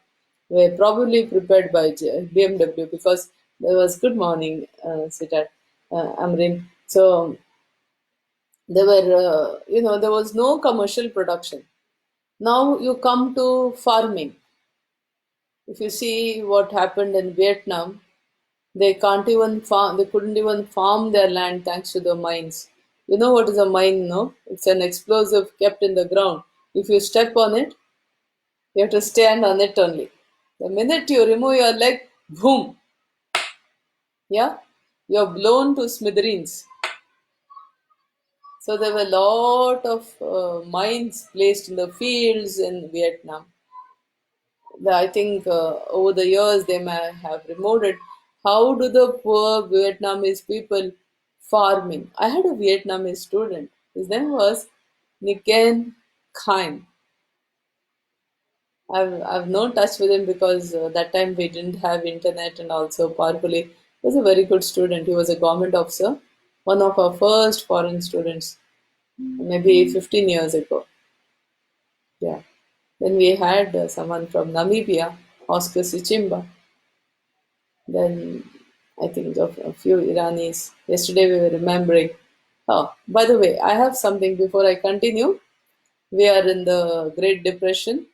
were probably prepared by BMW because there was good morning, Sitat, Amrin. So there was no commercial production. Now you come to farming. If you see what happened in Vietnam, they can't even farm. They couldn't even farm their land thanks to the mines. You know what is a mine? No, it's an explosive kept in the ground. If you step on it, you have to stand on it only. The minute you remove your leg, boom, yeah, you're blown to smithereens. So there were a lot of mines placed in the fields in Vietnam. I think over the years they may have removed it. How do the poor Vietnamese people farming? I had a Vietnamese student. His name was Niken Khain. I've no touch with him because that time we didn't have internet and also powerfully. He was a very good student. He was a government officer, one of our first foreign students, maybe 15 years ago. Yeah. Then we had someone from Namibia, Oscar Sichimba. Then I think of a few Iranis. Yesterday we were remembering. Oh, by the way, I have something before I continue. We are in the Great Depression.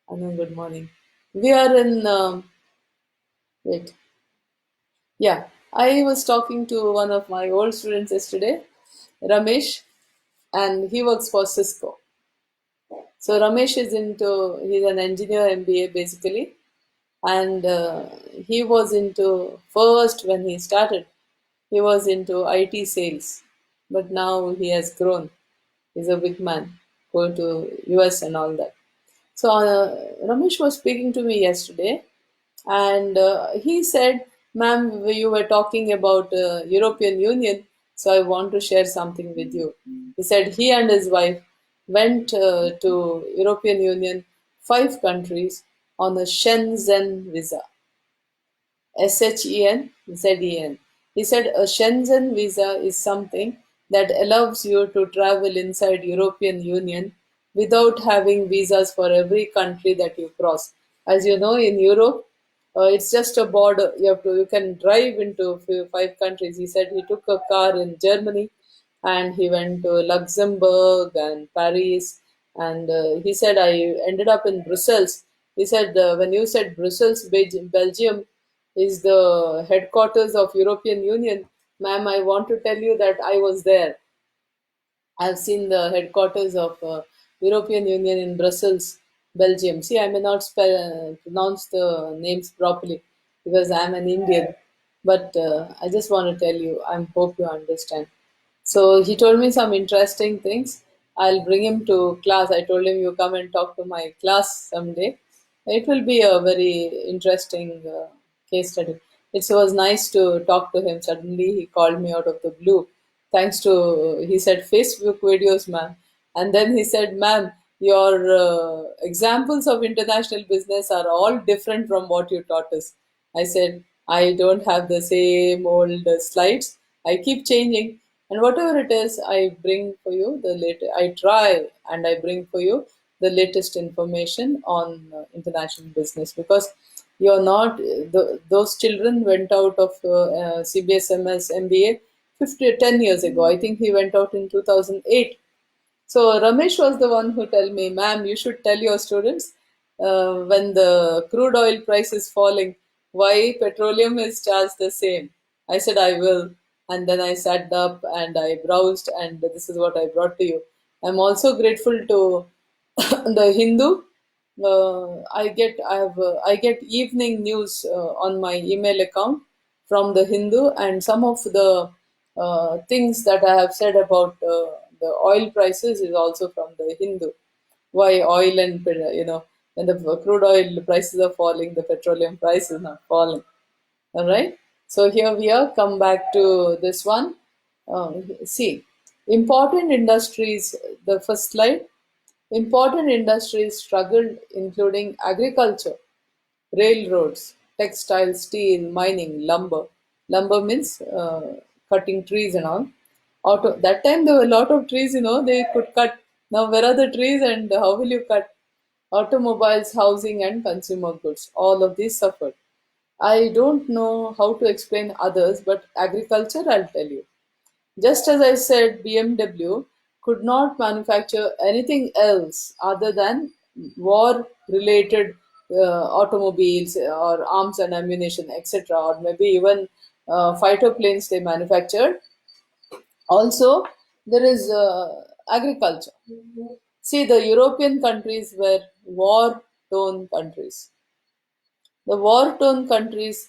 Anu, good morning. We are in, wait, yeah. I was talking to one of my old students yesterday, Ramesh, and he works for Cisco. So Ramesh he's an engineer MBA basically, and he was into, first when he started, he was into IT sales, but now he has grown. He's a big man, going to US and all that. So Ramesh was speaking to me yesterday, and he said, "Ma'am, you were talking about European Union, so I want to share something with you." He said he and his wife went to European Union, 5 countries on a Shenzhen visa. Shenzen. He said a Shenzhen visa is something that allows you to travel inside European Union without having visas for every country that you cross. As you know, in Europe, it's just a border. You can drive into 5 countries. He said he took a car in Germany and he went to Luxembourg and Paris. And he said, I ended up in Brussels. He said, when you said Brussels, Belgium is the headquarters of European Union, ma'am, I want to tell you that I was there. I've seen the headquarters of European Union in Brussels, Belgium. See, I may not pronounce the names properly because I'm an Indian, but I just want to tell you, I hope you understand. So he told me some interesting things. I'll bring him to class. I told him you come and talk to my class someday. It will be a very interesting case study. It was nice to talk to him. Suddenly he called me out of the blue. Thanks to, he said, Facebook videos, ma'am. And then he said, ma'am, your examples of international business are all different from what you taught us. I said, I don't have the same old slides. I keep changing, and whatever it is, I bring for you the latest. I try and I bring for you the latest information on international business, because you're not those children went out of CBSMS MBA 10 years ago. I think he went out in 2008. So Ramesh was the one who told me, "Ma'am, you should tell your students when the crude oil price is falling, why petroleum is charged the same." I said, "I will." And then I sat up and I browsed, and this is what I brought to you. I'm also grateful to the Hindu. I get evening news on my email account from the Hindu, and some of the things that I have said about the oil prices is also from the Hindu. Why oil and when the crude oil prices are falling, the petroleum price is not falling. All right. So here we are. Come back to this one. See, important industries. The first slide. Important industries struggled, including agriculture, railroads, textile, steel, mining, lumber. Lumber means cutting trees and all. Auto. That time there were a lot of trees. They could cut. Now where are the trees and how will you cut? Automobiles, housing, and consumer goods. All of these suffered. I don't know how to explain others, but agriculture, I'll tell you. Just as I said, BMW could not manufacture anything else other than war related automobiles or arms and ammunition, etc., or maybe even fighter planes they manufactured. Also, there is agriculture. See, the European countries were war torn countries. The war torn countries,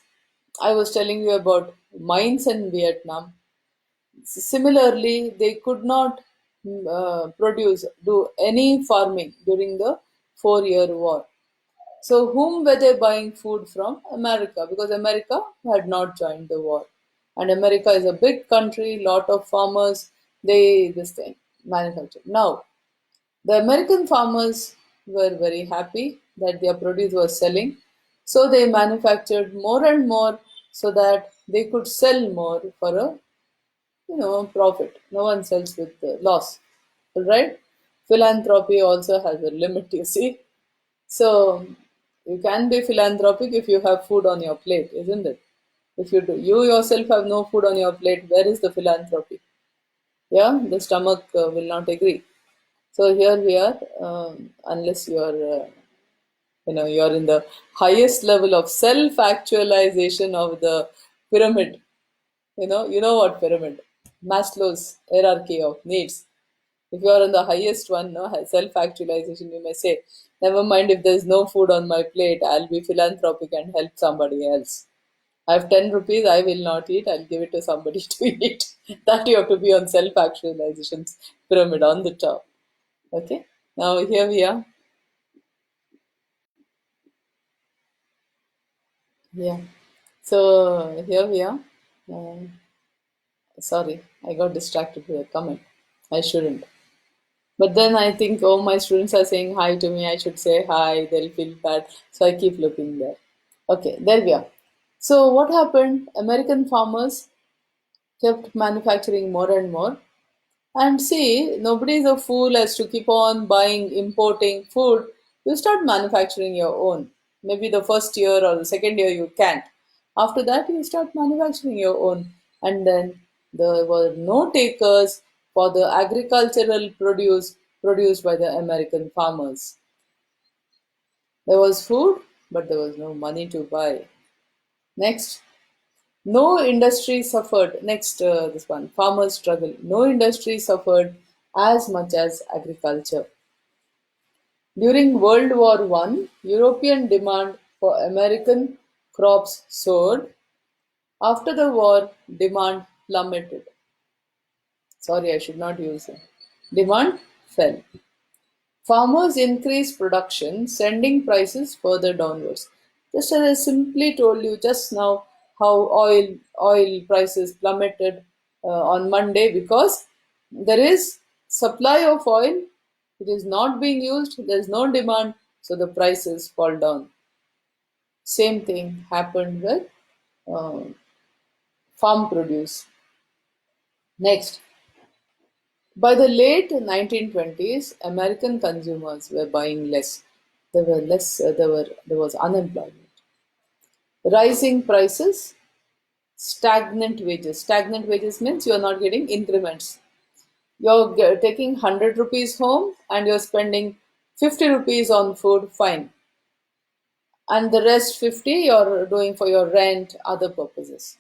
I was telling you about mines in Vietnam. Similarly, they could not do any farming during the 4-year war. So, whom were they buying food from? America, because America had not joined the war. And America is a big country, lot of farmers, this thing, manufacture. Now, the American farmers were very happy that their produce was selling. So, they manufactured more and more so that they could sell more for a profit. No one sells with loss. All right. Philanthropy also has a limit, you see. So you can be philanthropic if you have food on your plate, isn't it? If you yourself have no food on your plate, where is the philanthropy? Yeah, the stomach will not agree. So here we are, unless you're in the highest level of self-actualization of the pyramid. You know what pyramid? Maslow's hierarchy of needs. If you are on the highest one, no, self-actualization, you may say, never mind if there's no food on my plate, I'll be philanthropic and help somebody else. I have 10 rupees, I will not eat, I'll give it to somebody to eat. That you have to be on self-actualization's pyramid on the top. Okay. Now here we are. Yeah. So here we are. Uh, Sorry, I got distracted with a comment. I shouldn't. But then I think, oh, my students are saying hi to me. I should say hi. They'll feel bad. So I keep looking there. Okay, there we are. So what happened? American farmers kept manufacturing more and more. And see, nobody is a fool as to keep on buying, importing food. You start manufacturing your own. Maybe the first year or the second year you can't. After that, you start manufacturing your own. And then there were no takers for the agricultural produce produced by the American farmers. There was food, but there was no money to buy. Next, no industry suffered. Next, this one, farmers struggle. No industry suffered as much as agriculture. During World War One, European demand for American crops soared. After the war, demand plummeted. Sorry, I should not use it. Demand fell. Farmers increased production, sending prices further downwards. Just as I simply told you just now, how oil prices plummeted on Monday, because there is supply of oil, it is not being used, there is no demand, so the prices fall down. Same thing happened with uh, farm produce. Next, by the late 1920s, American consumers were buying less. There were less. There was unemployment, rising prices, stagnant wages. Stagnant wages means you are not getting increments. You're taking 100 rupees home and you're spending 50 rupees on food, fine. And the rest 50 you're doing for your rent, other purposes.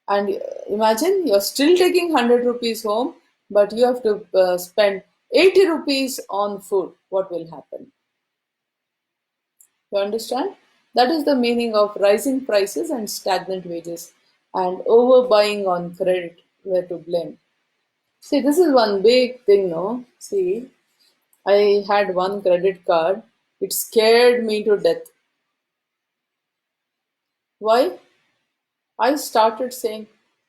And imagine you're still taking 100 rupees home, but you have to spend 80 rupees on food. What will happen? You understand? That is the meaning of rising prices and stagnant wages, and overbuying on credit were to blame. See, this is one big thing, no? See, I had one credit card. It scared me to death. Why? I started saying,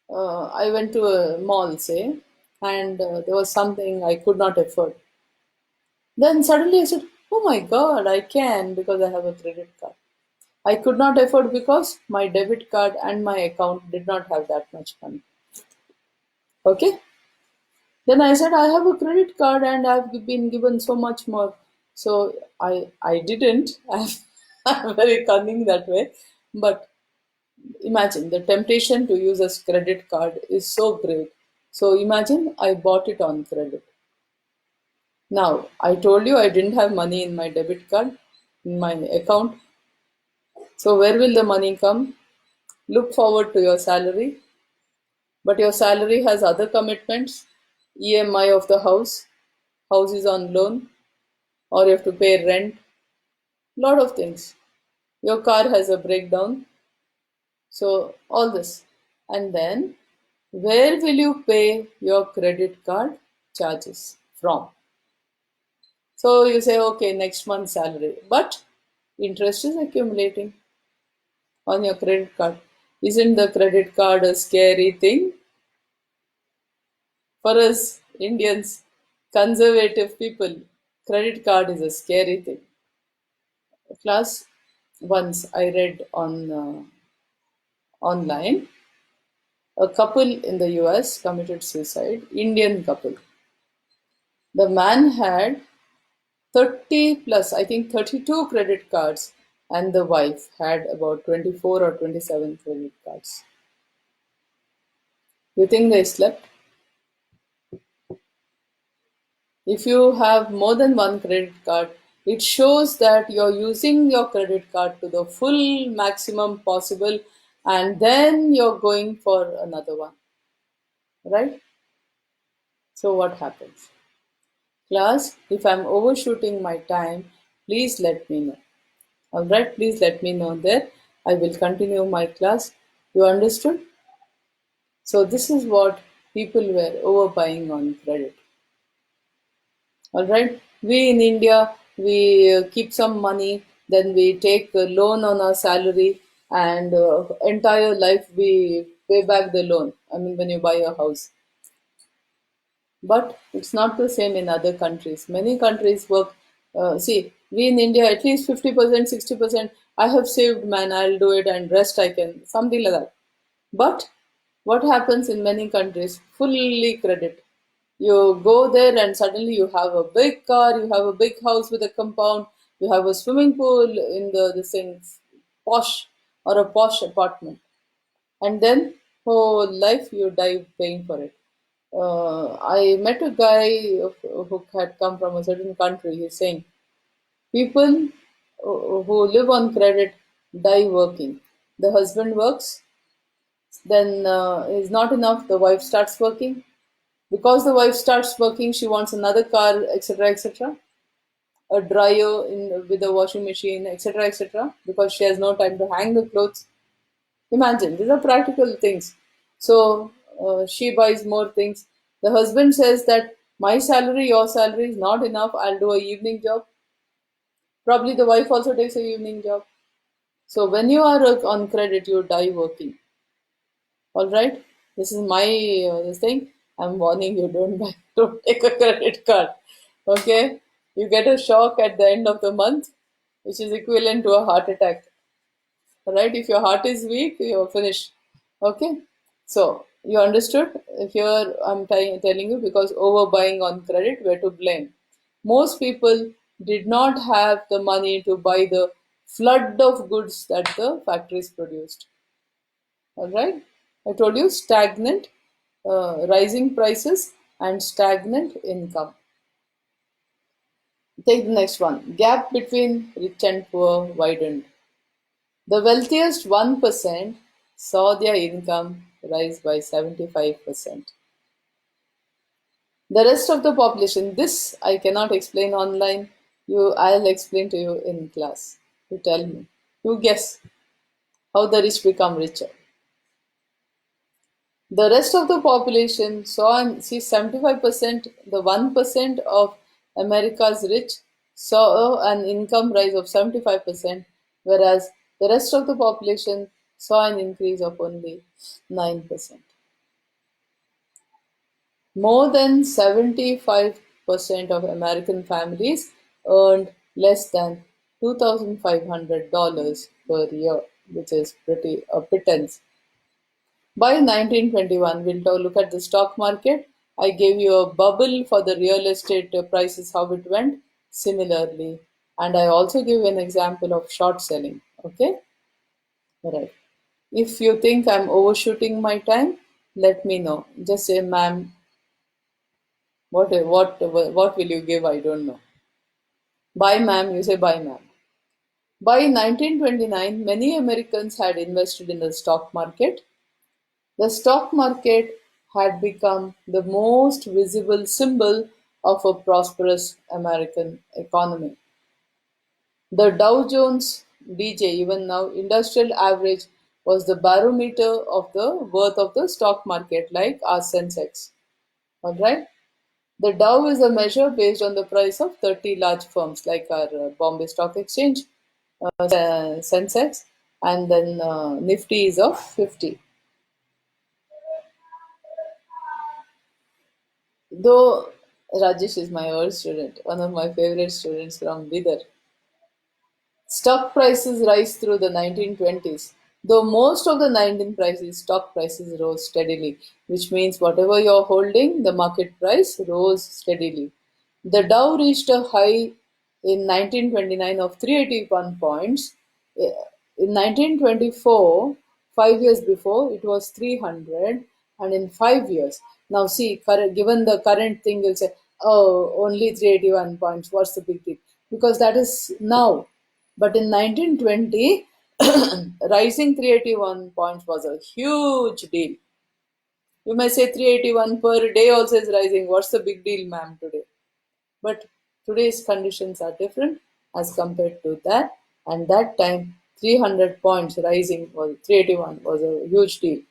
I went to a mall, say, and there was something I could not afford. Then suddenly I said, oh my God, I can because I have a credit card. I could not afford because my debit card and my account did not have that much money. Okay? Then I said, I have a credit card and I've been given so much more. So I didn't. I'm very cunning that way. But imagine the temptation to use a credit card is so great. So imagine I bought it on credit. Now, I told you I didn't have money in my debit card, in my account. So where will the money come? Look forward to your salary, but your salary has other commitments, EMI of the house is on loan, or you have to pay rent, lot of things. Your car has a breakdown, so all this. And then, where will you pay your credit card charges from? So you say, okay, next month's salary, but interest is accumulating on your credit card. Isn't the credit card a scary thing? For us Indians, conservative people, credit card is a scary thing. Class, once I read on online, a couple in the US committed suicide, Indian couple. The man had 30 plus, I think 32 credit cards, and the wife had about 24 or 27 credit cards. You think they slept? If you have more than one credit card, it shows that you're using your credit card to the full maximum possible, and then you're going for another one, right? So, what happens? Class, if I'm overshooting my time, please let me know. Alright, please let me know there. I will continue my class. You understood? So, this is what people were overbuying on credit. All right. We in India, we keep some money, then we take a loan on our salary, and entire life we pay back the loan. I mean, when you buy a house. But it's not the same in other countries. Many countries work. See, we in India, at least 50%, 60%. I have saved, man, I'll do it, and rest I can. Something like that. But what happens in many countries? Fully credit. You go there and suddenly you have a big car, you have a big house with a compound, you have a swimming pool in the this thing, posh or a posh apartment, and then whole life you die paying for it. I met a guy who had come from a certain country. He's saying people who live on credit die working. The husband works, then is not enough. The wife starts working. Because the wife starts working, she wants another car, etc., etc., a dryer with a washing machine, etc., etc., because she has no time to hang the clothes. Imagine, these are practical things. So she buys more things. The husband says that my salary, your salary is not enough. I'll do a evening job. Probably the wife also takes a evening job. So when you are on credit, you die working. All right, this is my this thing. I'm warning you, don't buy, don't take a credit card. Okay, you get a shock at the end of the month, which is equivalent to a heart attack. right? If your heart is weak, you're finished. Okay, so you understood. Here I'm telling you, because overbuying on credit were to blame. Most people did not have the money to buy the flood of goods that the factories produced. All right, I told you stagnant, rising prices and stagnant income. Take the next one. Gap between rich and poor widened. The wealthiest 1% saw their income rise by 75%. The rest of the population, this I cannot explain online. I'll explain to you in class. You tell me. You guess how the rich become richer. The rest of the population saw, and see, 75%, the 1% of America's rich saw an income rise of 75%, whereas the rest of the population saw an increase of only 9%. More than 75% of American families earned less than $2,500 per year, which is pretty a pittance. By 1921, we'll look at the stock market. I gave you a bubble for the real estate prices, how it went similarly. And I also give an example of short selling. Okay? All right. If you think I'm overshooting my time, let me know. Just say, ma'am, what will you give? I don't know. Bye, ma'am. You say, bye, ma'am. By 1929, many Americans had invested in the stock market. The stock market had become the most visible symbol of a prosperous American economy. The Dow Jones DJ, even now, industrial average was the barometer of the worth of the stock market, like our Sensex. All right. The Dow is a measure based on the price of 30 large firms like our Bombay Stock Exchange, Sensex, and then Nifty is of 50. Though Rajesh is my old student, one of my favorite students from Bidar. Stock prices rise through the 1920s. Though most of the 19 prices, stock prices rose steadily, which means whatever you're holding, the market price rose steadily. The Dow reached a high in 1929 of 381 points. In 1924, 5 years before, it was 300, and in 5 years. Now, see, given the current thing, you'll say, oh, only 381 points, what's the big deal? Because that is now. But in 1920, rising 381 points was a huge deal. You may say 381 per day also is rising. What's the big deal, ma'am, today? But today's conditions are different as compared to that. And that time, 300 points rising was 381 was a huge deal.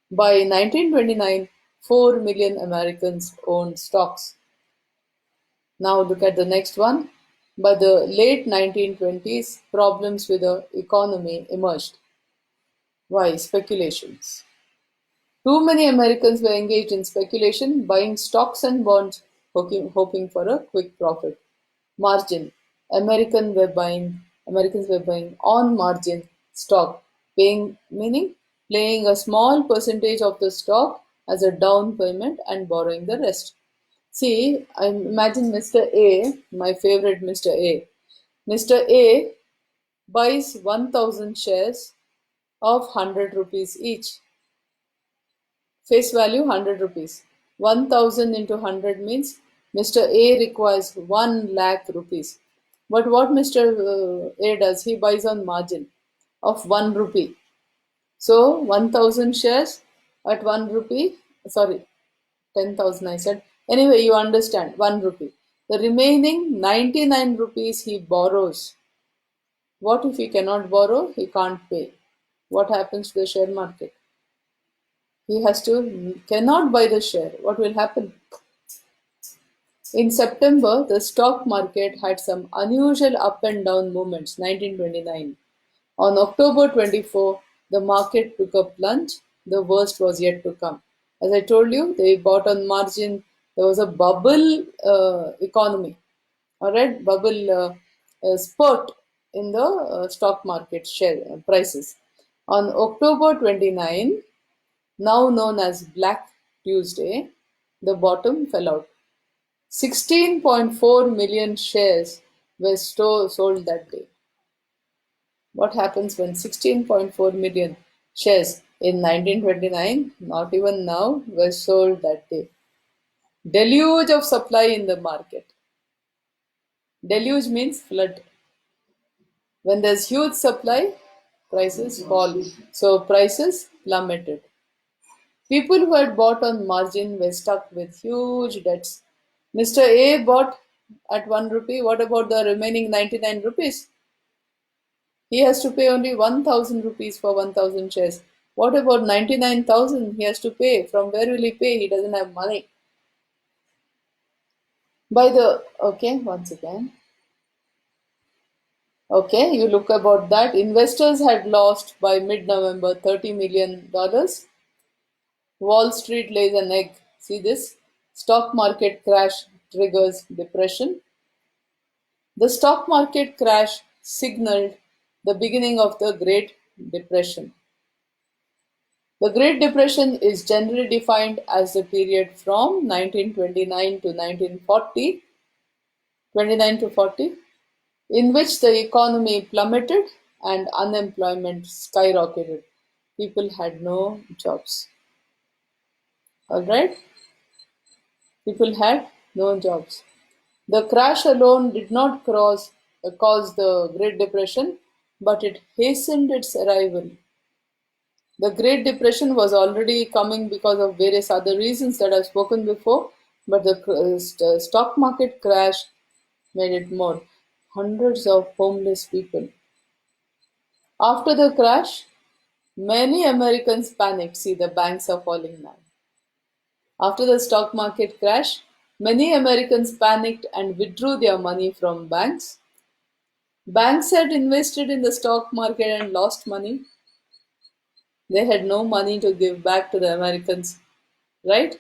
By 1929, 4 million Americans owned stocks. Now look at the next one. By the late 1920s, problems with the economy emerged. Why? Speculations. Too many Americans were engaged in speculation, buying stocks and bonds, hoping for a quick profit. Margin. Americans were buying on margin stock, paying meaning paying a small percentage of the stock as a down payment and borrowing the rest. See, I imagine Mr. A, my favorite Mr. A. Mr. A buys 1000 shares of 100 rupees each. Face value 100 rupees. 1000 into 100 means Mr. A requires 1 lakh rupees. But what Mr. A does, he buys on margin of 1 rupee. So 1000 shares at 1 rupee, sorry, 10,000 I said. Anyway, you understand, 1 rupee. The remaining 99 rupees he borrows. What if he cannot borrow? He can't pay. What happens to the share market? He cannot buy the share. What will happen? In September, the stock market had some unusual up and down movements. 1929. On October 24, the market took a plunge. The worst was yet to come. As I told you, they bought on margin. There was a bubble economy. All right, bubble spurt in the stock market share prices. On October 29, now known as Black Tuesday, the bottom fell out. 16.4 million shares were sold that day. What happens when 16.4 million shares in 1929, not even now, were sold that day? Deluge of supply in the market. Deluge means flood. When there's huge supply, prices fall. So prices plummeted. People who had bought on margin were stuck with huge debts. Mr. A bought at 1 rupee. What about the remaining 99 rupees? He has to pay only 1000 rupees for 1000 shares. What about 99,000 he has to pay? From where will he pay? He doesn't have money. Okay, once again. Okay, you look about that. Investors had lost by mid November $30 million. Wall Street lays an egg. See this? Stock market crash triggers depression. The stock market crash signaled the beginning of the Great Depression. The Great Depression is generally defined as the period from 1929 to 1940, 29 to 40, in which the economy plummeted and unemployment skyrocketed. People had no jobs. All right? People had no jobs. The crash alone did not cause the Great Depression, but it hastened its arrival. The Great Depression was already coming because of various other reasons that I've spoken before, but the stock market crash made it more. Hundreds of homeless people. After the crash, many Americans panicked. See, the banks are falling now. After the stock market crash, many Americans panicked and withdrew their money from banks. Banks had invested in the stock market and lost money. They had no money to give back to the Americans, right?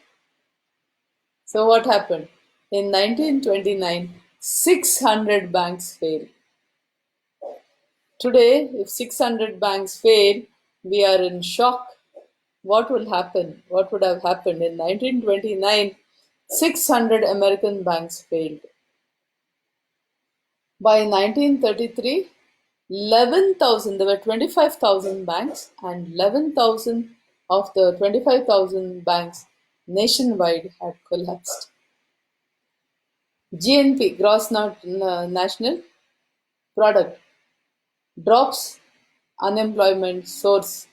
So what happened? In 1929, 600 banks failed. Today, if 600 banks fail, we are in shock. What will happen? What would have happened? In 1929, 600 American banks failed. By 1933, 11,000, there were 25,000 banks, and 11,000 of the 25,000 banks nationwide had collapsed. GNP, gross national product, drops unemployment source.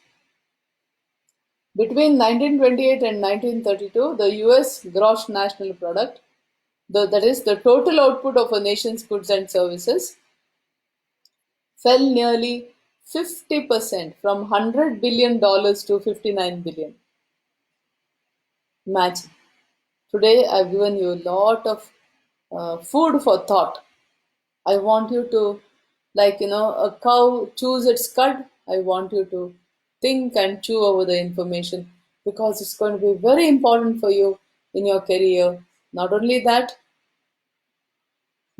Between 1928 and 1932, the US gross national product, that is the total output of a nation's goods and services, fell nearly 50% from $100 billion to $59 billion. Imagine. Today I've given you a lot of food for thought. I want you to, like, a cow chews its cud. I want you to think and chew over the information because it's going to be very important for you in your career. Not only that,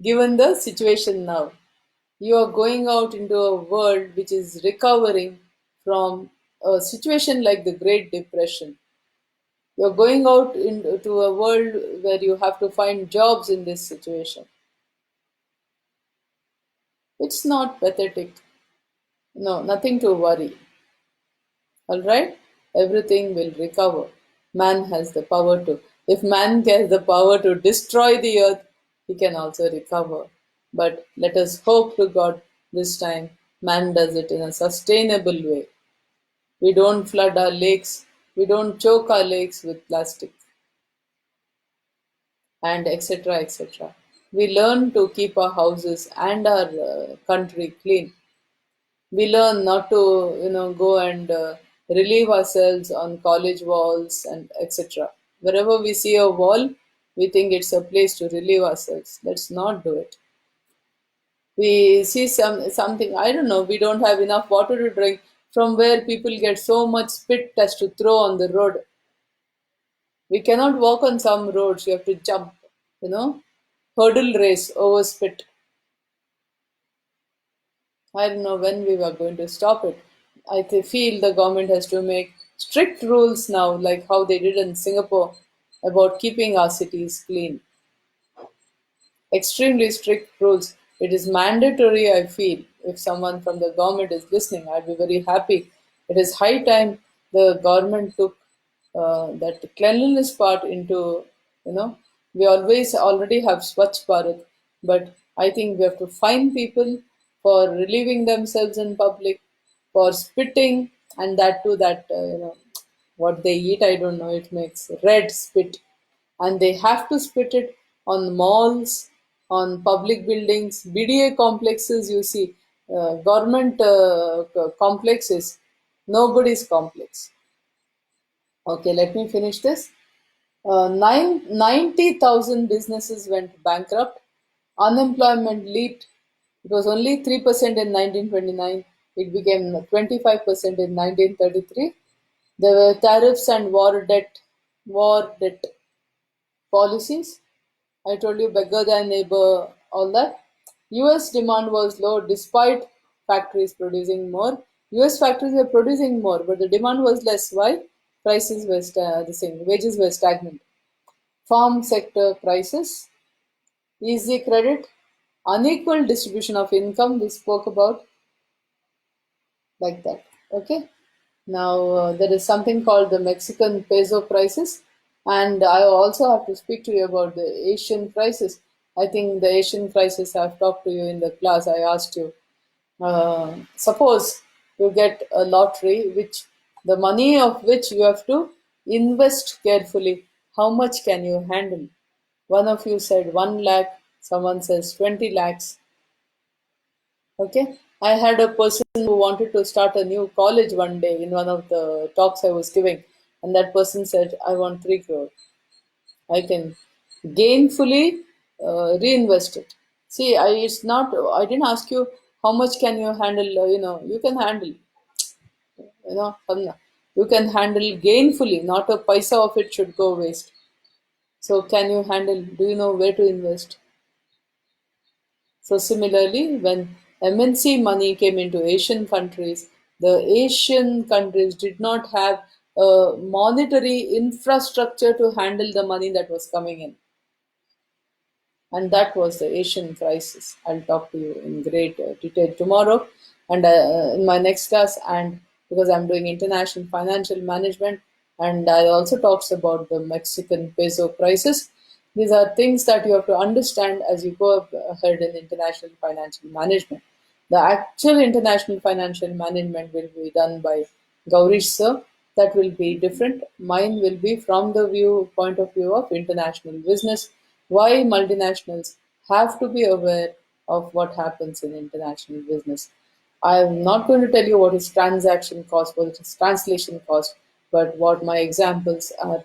given the situation now, you are going out into a world which is recovering from a situation like the Great Depression. You're going out into a world where you have to find jobs in this situation. It's not pathetic. No, nothing to worry. All right? Everything will recover. Man has the power to. If man has the power to destroy the earth, he can also recover. But let us hope to God this time man does it in a sustainable way. We don't flood our lakes, we don't choke our lakes with plastic, and etc. etc. We learn to keep our houses and our country clean. We learn not to go and relieve ourselves on college walls and etc. Wherever we see a wall, we think it's a place to relieve ourselves. Let's not do it. We see something, I don't know, we don't have enough water to drink, from where people get so much spit as to throw on the road. We cannot walk on some roads, you have to jump, you know hurdle race over spit. I don't know when we were going to stop it. Feel the government has to make strict rules now, like how they did in Singapore, about keeping our cities clean. Extremely strict rules. It is mandatory, I feel. If someone from the government is listening, I'd be very happy. It is high time the government took that cleanliness part into, you know, we always already have Swachh Bharat, but I think we have to fine people for relieving themselves in public, for spitting, and that too, that, what they eat, I don't know, it makes red spit, and they have to spit it on malls, on public buildings, BDA complexes. You see, government complexes, nobody's complex. Okay, let me finish this. 90,000 businesses went bankrupt. Unemployment leaped. It was only 3% in 1929. It became 25% in 1933. There were tariffs and war debt policies. I told you beggar thy neighbor, all that. US demand was low despite factories producing more. US factories were producing more, but the demand was less. Why? Prices were the same, wages were stagnant. Farm sector crisis, easy credit, unequal distribution of income, we spoke about, like that. Okay. Now, there is something called the Mexican peso crisis, and I also have to speak to you about the Asian crisis. I think the Asian crisis I've talked to you in the class. I asked you, suppose you get a lottery, which the money of which you have to invest carefully. How much can you handle? One of you said 1 lakh, someone says 20 lakhs. Okay. I had a person who wanted to start a new college one day in one of the talks I was giving, and that person said, I want 3 crore. I can gainfully reinvest it. See, it's not, I didn't ask you how much can you handle, you can handle, you can handle gainfully, not a paisa of it should go waste. So, can you handle, do you know where to invest? So similarly, when MNC money came into Asian countries, the Asian countries did not have a monetary infrastructure to handle the money that was coming in. And that was the Asian crisis. I'll talk to you in great detail tomorrow and in my next class. And because I'm doing international financial management, and I also talks about the Mexican peso crisis. These are things that you have to understand as you go ahead in international financial management. The actual international financial management will be done by Gaurish sir. That will be different. Mine will be from the point of view of international business. Why multinationals have to be aware of what happens in international business. I am not going to tell you what is transaction cost, what is translation cost, but what my examples are,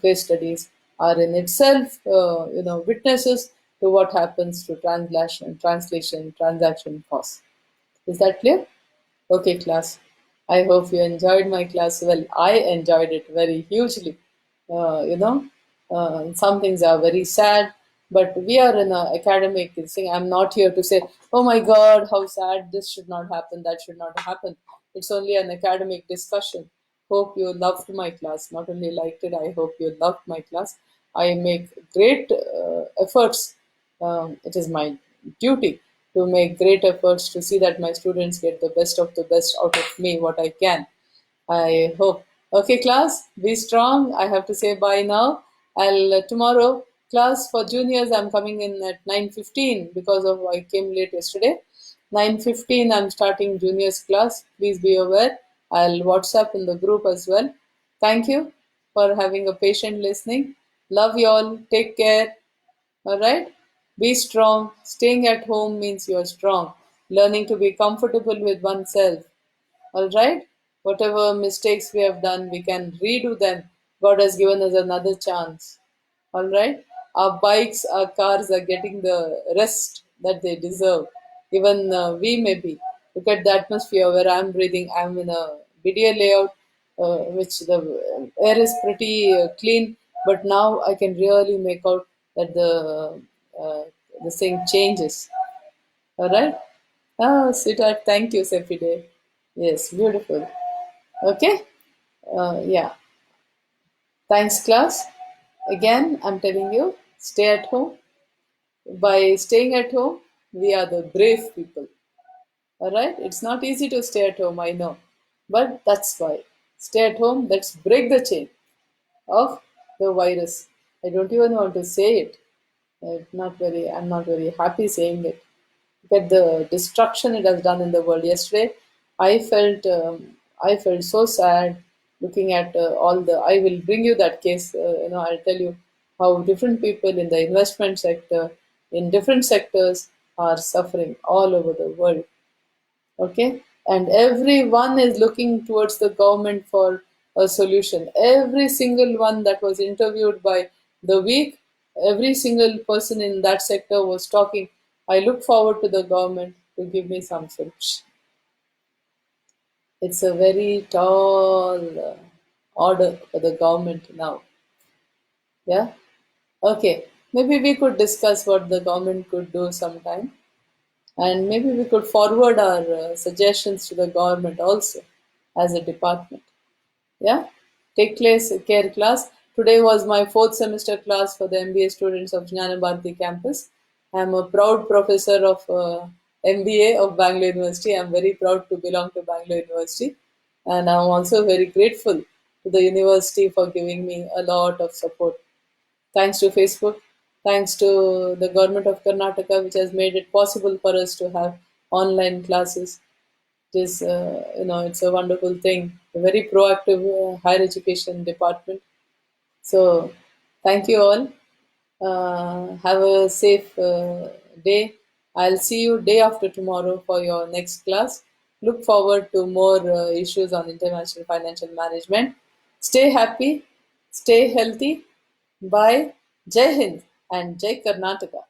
case studies are in itself, witnesses to what happens to translation, transaction costs. Is that clear? Okay, class. I hope you enjoyed my class. Well, I enjoyed it very hugely. Some things are very sad, but we are in an academic thing. I'm not here to say, oh my God, how sad, this should not happen, that should not happen. It's only an academic discussion. Hope you loved my class. Not only liked it, I hope you loved my class. I make great efforts. It is my duty to make great efforts to see that my students get the best of the best out of me, what I can. I hope. Okay, class, be strong. I have to say bye now. I'll tomorrow class for juniors. I'm coming in at 9:15 because of I came late yesterday. 9:15. I'm starting juniors class. Please be aware. I'll WhatsApp in the group as well. Thank you for having a patient listening. Love you all. Take care. All right? Be strong. Staying at home means you're strong. Learning to be comfortable with oneself. All right? Whatever mistakes we have done, we can redo them. God has given us another chance. All right? Our bikes, our cars are getting the rest that they deserve. Even we may be. Look at the atmosphere where I'm breathing. I'm in a BDA layout, which the air is pretty clean, but now I can really make out that uh, the thing changes. All right? Oh, sweetheart, thank you, Sefide. Yes, beautiful. Okay, yeah. Thanks, class. Again, I'm telling you, stay at home. By staying at home, we are the brave people. All right? It's not easy to stay at home, I know. But that's why. Stay at home, let's break the chain of the virus. I don't even want to say it. I'm not very happy saying it. Look at the destruction it has done in the world. Yesterday, I felt so sad looking at all the. I will bring you that case. I'll tell you how different people in the investment sector, in different sectors, are suffering all over the world. Okay, and everyone is looking towards the government for a solution. Every single one that was interviewed by the week, every single person in that sector was talking, I look forward to the government to give me some solution. It's a very tall order for the government now. Yeah, okay, maybe we could discuss what the government could do sometime, and maybe we could forward our suggestions to the government also as a department. Yeah, take place care class. Today was my fourth semester class for the MBA students of Jnana Bharati campus. I am a proud professor of MBA of Bangalore University. I am very proud to belong to Bangalore University, and I am also very grateful to the university for giving me a lot of support. Thanks to Facebook, thanks to the government of Karnataka, which has made it possible for us to have online classes. It is, it's a wonderful thing. A very proactive higher education department. So, thank you all. Have a safe day. I'll see you day after tomorrow for your next class. Look forward to more issues on international financial management. Stay happy, stay healthy. Bye. Jai Hind and Jai Karnataka.